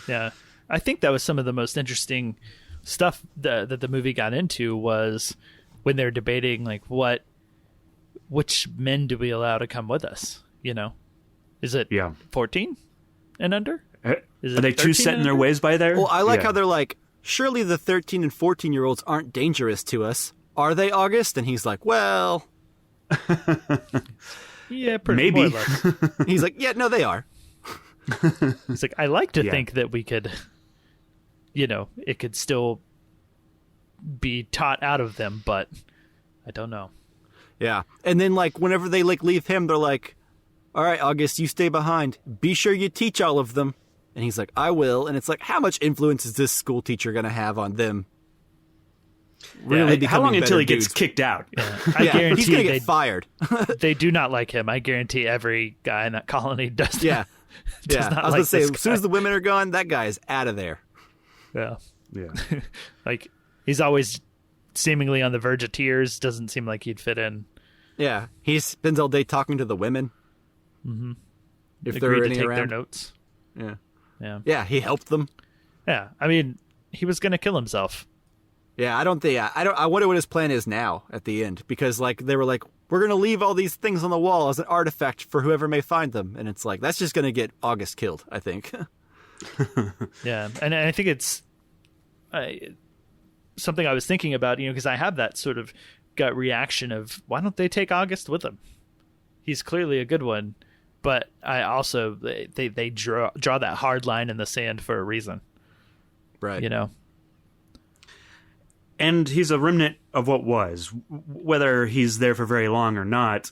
Yeah, I think that was some of the most interesting stuff that the movie got into was when they're debating like which men do we allow to come with us? Is it 14 and under? Are they too set in their ways by there? Well, I like how they're like, surely the 13 and 14-year-olds aren't dangerous to us. Are they, August? And he's like, well... Yeah, maybe. More or less. He's like, yeah, no, they are. He's like, I like to think that we could, it could still be taught out of them, but I don't know. Yeah. And then, like, whenever they, like, leave him, they're like, all right, August, you stay behind. Be sure you teach all of them. And he's like, I will. And it's like, how much influence is this school teacher going to have on them? Really how long until he dudes? gets kicked out? Yeah. I guarantee he's going to get fired. They do not like him. I guarantee every guy in that colony does. Yeah. Does not I was like going to say, this as soon guy. as the women are gone, that guy is out of there. Yeah. Yeah. Like, he's always seemingly on the verge of tears. Doesn't seem like he'd fit in. Yeah. He spends all day talking to the women. Mm-hmm. If Agreed there are to any take around. their notes. Yeah. Yeah. Yeah, he helped them. Yeah. I mean, he was going to kill himself. Yeah, I wonder what his plan is now at the end, because like they were like, we're going to leave all these things on the wall as an artifact for whoever may find them. And it's like, that's just going to get August killed, I think. Yeah. And I think it's something I was thinking about, because I have that sort of gut reaction of why don't they take August with them? He's clearly a good one, but I also, they draw that hard line in the sand for a reason. Right. And he's a remnant of what was. Whether he's there for very long or not,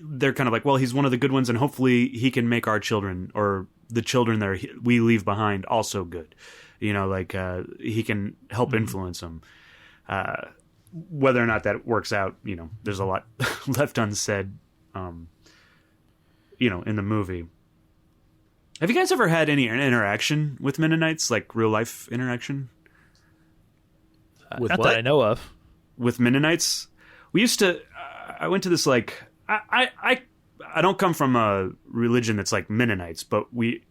they're kind of like, well, he's one of the good ones, and hopefully he can make our children, or the children that we leave behind, also good. He can help influence them. Whether or not that works out, there's a lot left unsaid, in the movie. Have you guys ever had any interaction with Mennonites, like real life interaction? With Not what? that I know of. With Mennonites, we used to. I went to this I don't come from a religion that's like Mennonites, but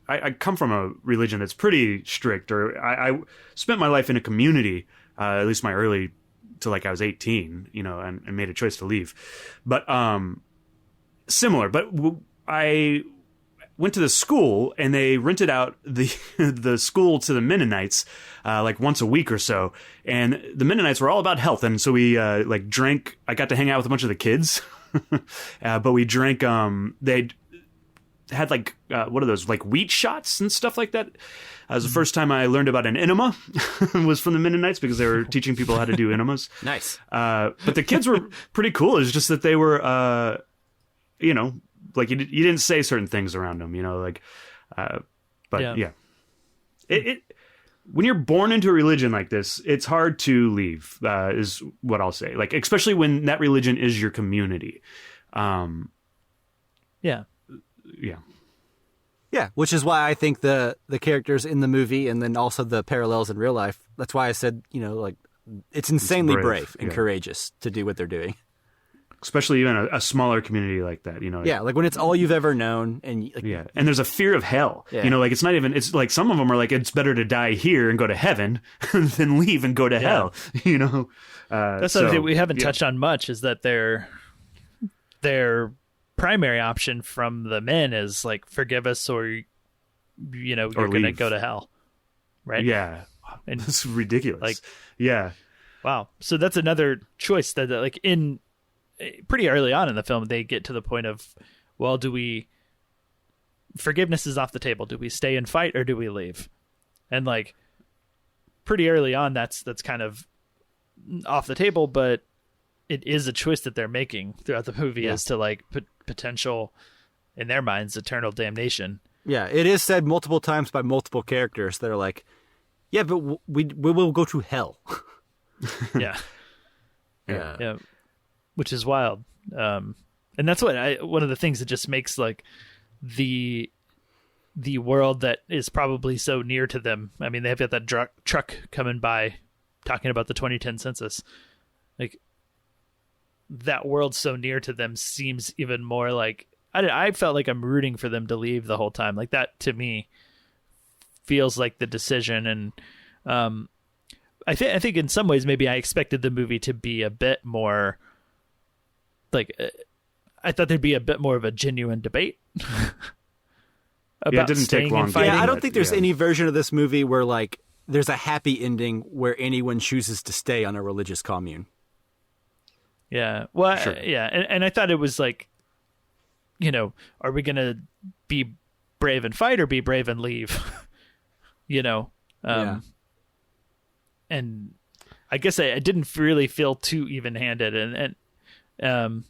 I come from a religion that's pretty strict. Or I spent my life in a community, at least my early till like I was 18, and made a choice to leave. But similar. But I went to the school, and they rented out the school to the Mennonites like once a week or so. And the Mennonites were all about health, and so we drank. I got to hang out with a bunch of the kids, but we drank. They had what are those, like wheat shots and stuff like that. That was the first time I learned about an enema. Was from the Mennonites, because they were teaching people how to do enemas. Nice. But the kids were pretty cool. It's just that they were, like you didn't say certain things around them, but yeah. It when you're born into a religion like this, it's hard to leave, is what I'll say. Like, especially when that religion is your community. Yeah. Yeah. Yeah, which is why I think the characters in the movie, and then also the parallels in real life, that's why I said, it's insanely brave and courageous to do what they're doing. Especially even a smaller community like that, Yeah, like when it's all you've ever known, and and there's a fear of hell. Yeah. It's not even. It's like some of them are like, it's better to die here and go to heaven than leave and go to hell. That's something we haven't touched on much, is that their primary option from the men is like, forgive us, or you're going to go to hell, right? Yeah, and it's ridiculous. Like, yeah, wow. So that's another choice that like in. Pretty early on in the film, they get to the point of, well, forgiveness is off the table. Do we stay and fight, or do we leave? And like pretty early on, that's kind of off the table, but it is a choice that they're making throughout the movie as to like potential, in their minds, eternal damnation. Yeah, it is said multiple times by multiple characters that are like, yeah, but we will go to hell. Yeah. Which is wild. And that's one of the things that just makes like the world that is probably so near to them. I mean, they've got that truck coming by talking about the 2010 census. Like, that world so near to them seems even more like I felt like I'm rooting for them to leave the whole time. Like that to me feels like the decision. And I think in some ways maybe I expected the movie to be a bit more like I thought there'd be a bit more of a genuine debate. It didn't take long. Yeah, I don't think there's any version of this movie where like there's a happy ending where anyone chooses to stay on a religious commune. Yeah. Well, Sure. And I thought it was like, are we going to be brave and fight or be brave and leave? And I guess I didn't really feel too even-handed and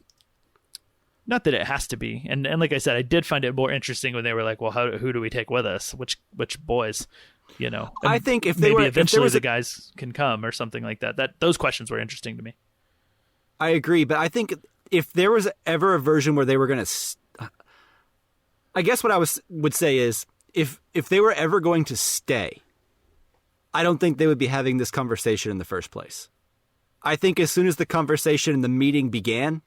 not that it has to be. And like I said, I did find it more interesting when they were like, well, who do we take with us? Which boys, I think if maybe eventually the guys can come or something like that, those questions were interesting to me. I agree, but I think if there was ever a version where they were going to, I guess what I would say is if they were ever going to stay, I don't think they would be having this conversation in the first place. I think as soon as the conversation and the meeting began,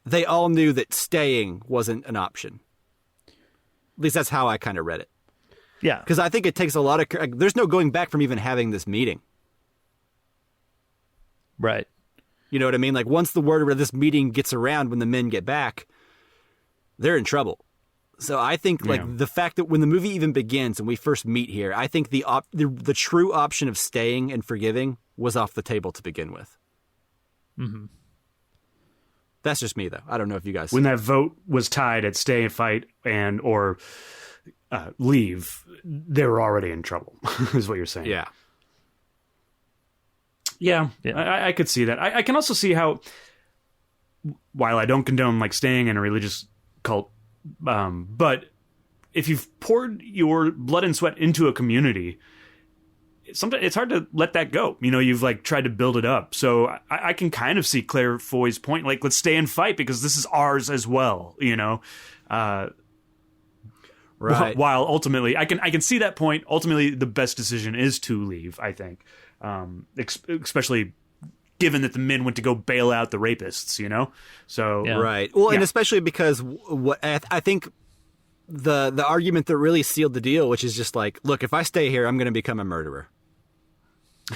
they all knew that staying wasn't an option. At least that's how I kind of read it. Yeah. Because I think it takes a lot of, there's no going back from even having this meeting. Right. You know what I mean? Like once the word of this meeting gets around when the men get back, they're in trouble. So I think like the fact that when the movie even begins and we first meet here, I think the true option of staying and forgiving was off the table to begin with. Mm-hmm. That's just me though. I don't know if you guys. When that vote was tied at stay and fight or leave, they were already in trouble. Is what you're saying? Yeah. Yeah. I could see that. I can also see how, while I don't condone like staying in a religious cult, but if you've poured your blood and sweat into a community, sometimes it's hard to let that go. You've like tried to build it up. So I can kind of see Claire Foy's point. Like, let's stay and fight because this is ours as well. Right. While ultimately, I can see that point. Ultimately, the best decision is to leave. I think, especially given that the men went to go bail out the rapists. So right. Well, and especially because what I think the argument that really sealed the deal, which is just like, look, if I stay here, I'm going to become a murderer.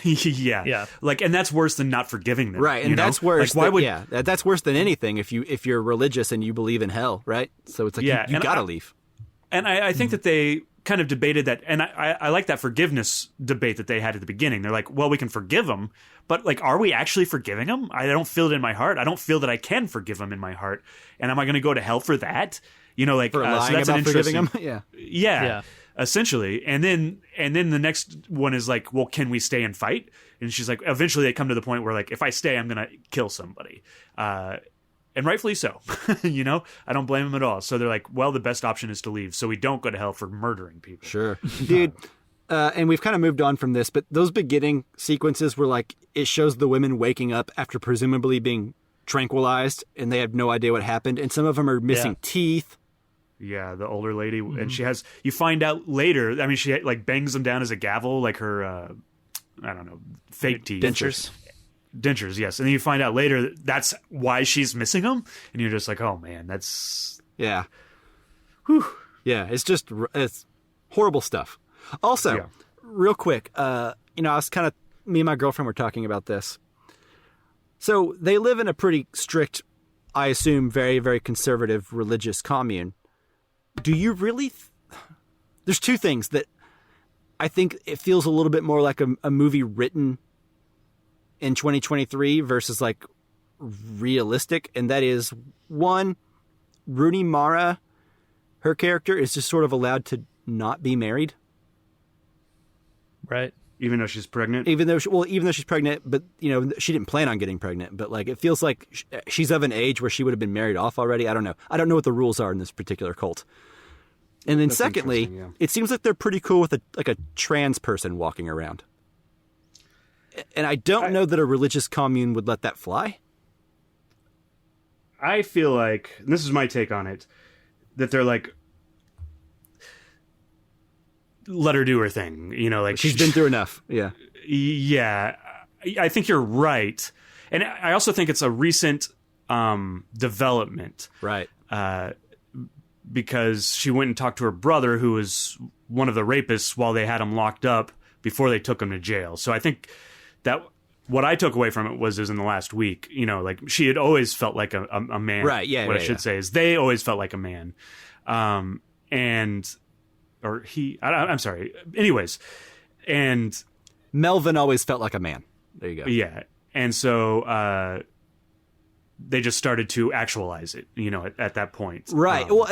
Yeah. Like, and that's worse than not forgiving them. Right. And that's worse. Like, that's worse than anything if you're religious and you believe in hell. Right. So it's like, you got to leave. And I think that they kind of debated that. And I like that forgiveness debate that they had at the beginning. They're like, well, we can forgive them, but like, are we actually forgiving them? I don't feel it in my heart. I don't feel that I can forgive them in my heart. And am I going to go to hell for that? Like for lying so that's about an forgiving interesting, them. Yeah. Essentially. And then the next one is like, well, can we stay and fight? And she's like, eventually they come to the point where like, if I stay, I'm going to kill somebody. And rightfully so, I don't blame them at all. So they're like, well, the best option is to leave. So we don't go to hell for murdering people. Sure. Dude. And we've kind of moved on from this, but those beginning sequences were like, it shows the women waking up after presumably being tranquilized and they have no idea what happened. And some of them are missing teeth. Yeah, the older lady, and she has. You find out later. I mean, she like bangs them down as a gavel, like her, I don't know, fake teeth, dentures. Yes, and then you find out later that's why she's missing them, and you're just like, oh man, that's whew. It's horrible stuff. Also, real quick, I was me and my girlfriend were talking about this. So they live in a pretty strict, I assume, very very conservative religious commune. Do you really? There's two things that I think it feels a little bit more like a movie written in 2023 versus like realistic. And that is one, Rooney Mara, her character is just sort of allowed to not be married. Right. Even though she's pregnant? Even though she's pregnant, but she didn't plan on getting pregnant, but like, it feels like she's of an age where she would have been married off already. I don't know. I don't know what the rules are in this particular cult. And then secondly, it seems like they're pretty cool with a trans person walking around. And I don't know that a religious commune would let that fly. I feel like, and this is my take on it, that they're like, let her do her thing, like she's been through enough. Yeah. Yeah. I think you're right. And I also think it's a recent development. Right. Because she went and talked to her brother, who was one of the rapists, while they had him locked up before they took him to jail. So I think that what I took away from it was in the last week, like she had always felt like a man. Right. Yeah. What I should say is they always felt like a man. I'm sorry. Anyways. And Melvin always felt like a man. There you go. Yeah. And so, they just started to actualize it, at that point. Right. Well,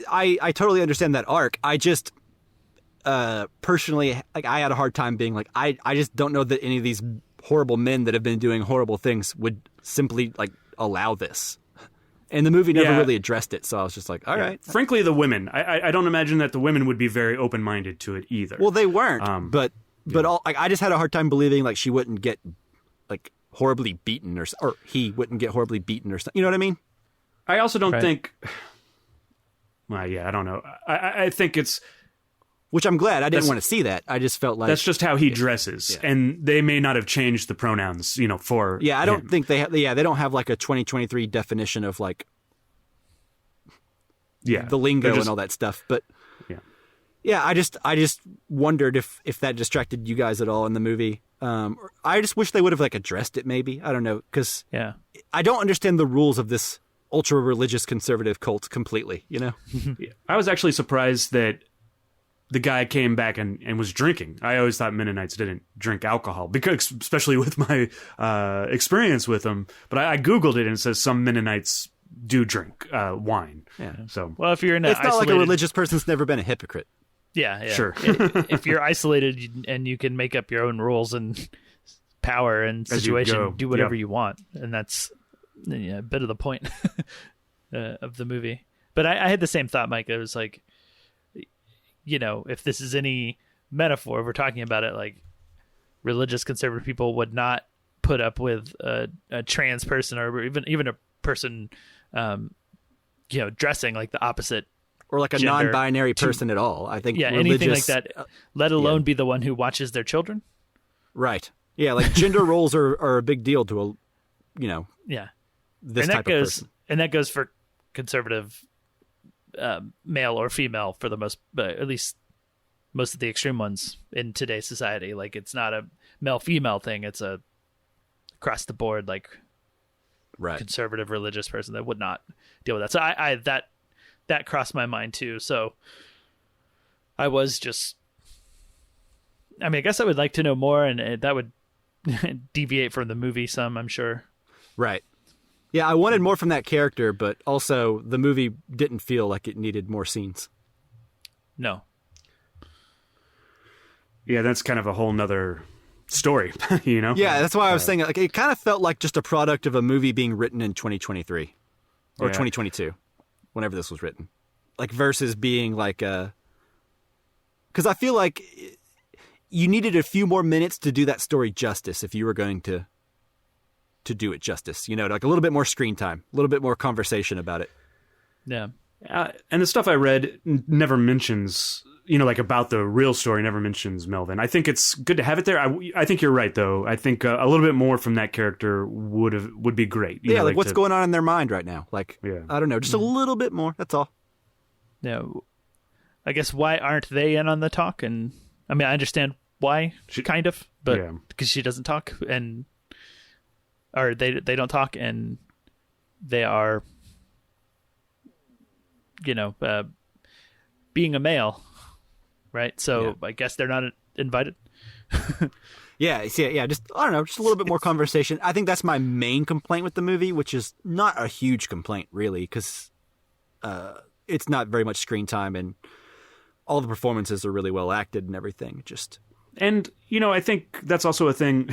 I totally understand that arc. I just personally, like, I had a hard time being like, I just don't know that any of these horrible men that have been doing horrible things would simply like allow this. And the movie never really addressed it, so I was just like, all right. Frankly, the women, I don't imagine that the women would be very open-minded to it either. Well, they weren't, but I just had a hard time believing like she wouldn't get like horribly beaten or he wouldn't get horribly beaten or something. You know what I mean? I also don't think. Well, yeah, I don't know. I think it's. Which I'm glad. I didn't want to see that. I just felt like that's just how he dresses, and they may not have changed the pronouns, for. Yeah, I don't think they. They don't have like a 2023 definition of like. Yeah, the lingo and all that stuff, but. Yeah, I just wondered if that distracted you guys at all in the movie. I just wish they would have like addressed it. Maybe, I don't know, because I don't understand the rules of this ultra religious conservative cult completely. I was actually surprised that the guy came back and was drinking. I always thought Mennonites didn't drink alcohol, because especially with my experience with them. But I Googled it and it says some Mennonites do drink wine. Yeah. So if you're in it's not like a religious person's never been a hypocrite. Yeah. Sure. If you're isolated and you can make up your own rules and power and situation, do whatever you want, and that's a bit of the point of the movie. But I had the same thought, Mike. It was like, if this is any metaphor, if we're talking about it, like religious conservative people would not put up with a trans person or even a person, dressing like the opposite. Or like a non-binary person at all. I think anything like that, let alone be the one who watches their children. Right. Yeah, like gender roles are a big deal to this type of person. And that goes for conservative male or female for the most, at least most of the extreme ones in today's society. Like it's not a male-female thing. It's a across the board, like conservative religious person that would not deal with that. So that crossed my mind too. So I was just, I guess I would like to know more, and that would deviate from the movie some, I'm sure. Right. Yeah, I wanted more from that character, but also the movie didn't feel like it needed more scenes. No. Yeah, that's kind of a whole nother story, Yeah, that's why I was saying, like, it kind of felt like just a product of a movie being written in 2023 or 2022. Whenever this was written, like versus being like because I feel like you needed a few more minutes to do that story justice if you were going to do it justice, like a little bit more screen time, a little bit more conversation about it. Yeah. And the stuff I read never mentions, like about the real story, never mentions Melvin. I think it's good to have it there. I think you're right, though. I think a little bit more from that character would be great. Yeah, like what's going on in their mind right now? Like, I don't know, just a little bit more. That's all. Yeah. I guess why aren't they in on the talk? And I understand why, kind of, but because she doesn't talk, or they don't talk, and they are, being a male. Right, so I guess they're not invited. Just I don't know, just a little bit more conversation. I think that's my main complaint with the movie, which is not a huge complaint really, because it's not very much screen time, and all the performances are really well acted and everything. And I think that's also a thing.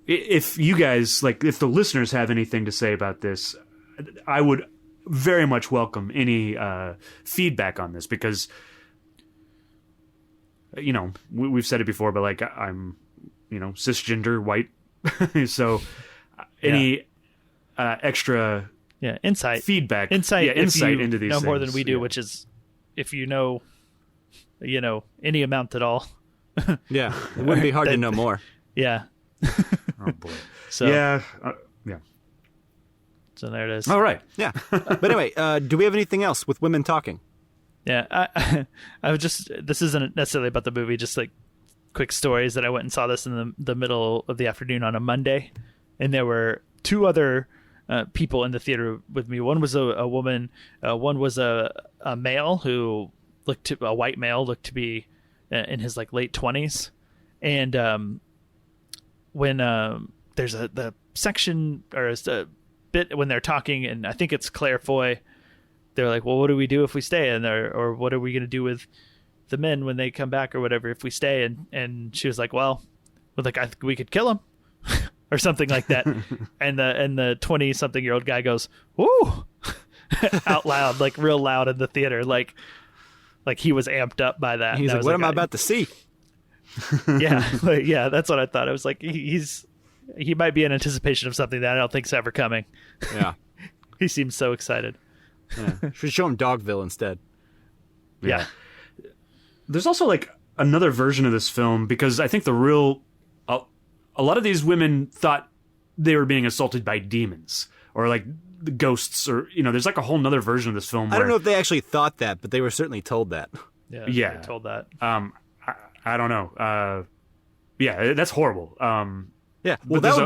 If you guys if the listeners have anything to say about this, I would very much welcome any feedback on this, because. We've said it before, but like I'm, cisgender white, so any extra insight feedback insight into these know things. More than we do, which is if any amount at all. Yeah, it wouldn't be hard to know more. Yeah. Oh boy. So yeah. So there it is. All right. Yeah. But anyway, do we have anything else with women talking? Yeah, I was just. This isn't necessarily about the movie. Just like quick stories that I went and saw this in the middle of the afternoon on a Monday, and there were two other people in the theater with me. One was a woman. One was a male who a white male looked to be in his like late 20s, and when there's the section or a bit when they're talking, and I think it's Claire Foy. They're like, well, what do we do if we stay? And or what are we going to do with the men when they come back or whatever if we stay? And she was like, well, like I think we could kill him or something like that. and the 20-something-year-old guy goes, "Woo!" out loud, like real loud in the theater, like he was amped up by that. He's like, what am I about to see? Yeah, that's what I thought. I was like, he might be in anticipation of something that I don't think's ever coming. Yeah. He seems so excited. Yeah. Should show him Dogville instead. Yeah. There's also like another version of this film because I think a lot of these women thought they were being assaulted by demons or like the ghosts or, there's like a whole nother version of this film. I don't know if they actually thought that, but they were certainly told that. Yeah. They were told that. I don't know. Yeah, that's horrible. Yeah. Well, that would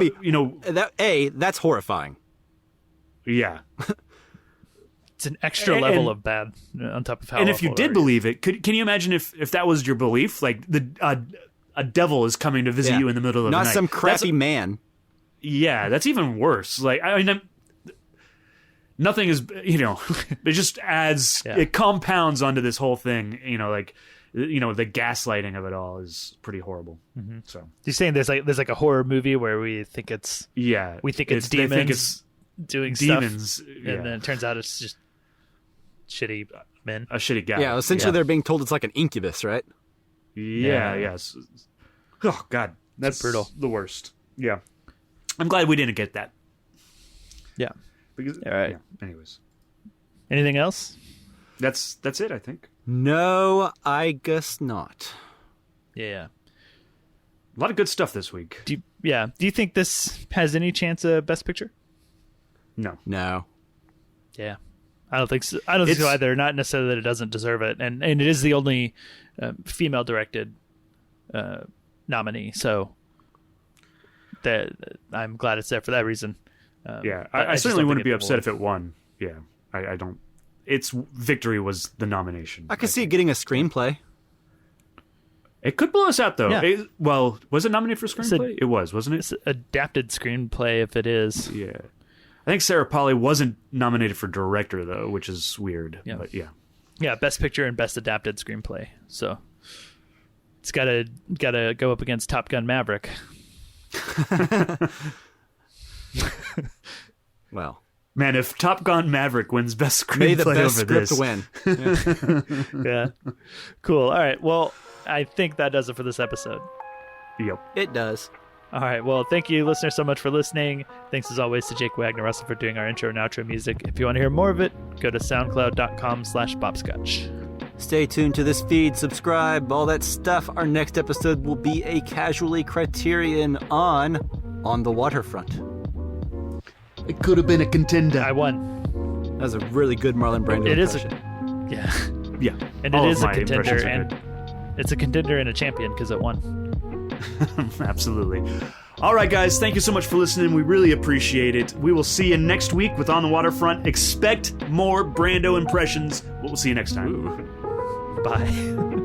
be, that's horrifying. Yeah. It's an extra level of bad on top of how. And if you did believe it, can you imagine if that was your belief? Like a devil is coming to visit you in the middle of the night. Not some crappy man. Yeah, that's even worse. Like nothing is, it just adds, it compounds onto this whole thing. The gaslighting of it all is pretty horrible. Mm-hmm. So you're saying there's like a horror movie where we think it's demons. They think it's doing demons, stuff, and then it turns out it's just shitty men. A shitty guy. Yeah, essentially they're being told it's like an incubus, right? Yeah. Yes. Oh God, that's brutal. The worst. Yeah, I'm glad we didn't get that. Yeah. Because, all right. Yeah, anyways, anything else? That's it. I think. No, I guess not. Yeah. A lot of good stuff this week. Do you think this has any chance of Best Picture? No. Yeah. I don't think so. I don't think so either. Not necessarily that it doesn't deserve it, and it is the only female-directed nominee. So that I'm glad it's there for that reason. I certainly wouldn't be upset if it won. Yeah, I don't. Its victory was the nomination. I could see it getting a screenplay. It could blow us out, though. Yeah. Was it nominated for screenplay? It was, wasn't it? It's adapted screenplay if it is. Yeah. I think Sarah Polley wasn't nominated for director, though, which is weird. Yeah. But yeah. Yeah, Best Picture and Best Adapted Screenplay. So it's gotta go up against Top Gun Maverick. Well, man, if Top Gun Maverick wins Best Screenplay may the best over script this, win. Yeah. Cool. All right. Well, I think that does it for this episode. Yep. It does. All right. Well, thank you, listeners, so much for listening. Thanks, as always, to Jake Wagner Russell for doing our intro and outro music. If you want to hear more of it, go to soundcloud.com/bopscotch. Stay tuned to this feed, subscribe, all that stuff. Our next episode will be a Casually Criterion on the Waterfront. It could have been a contender. I won. That was a really good Marlon Brando impression. Yeah. Yeah. And it is a contender, and it's a contender and a champion because it won. Absolutely. All right, guys, thank you so much for listening. We really appreciate it. We will see you next week with On the Waterfront. Expect more Brando impressions. We'll see you next time. Bye.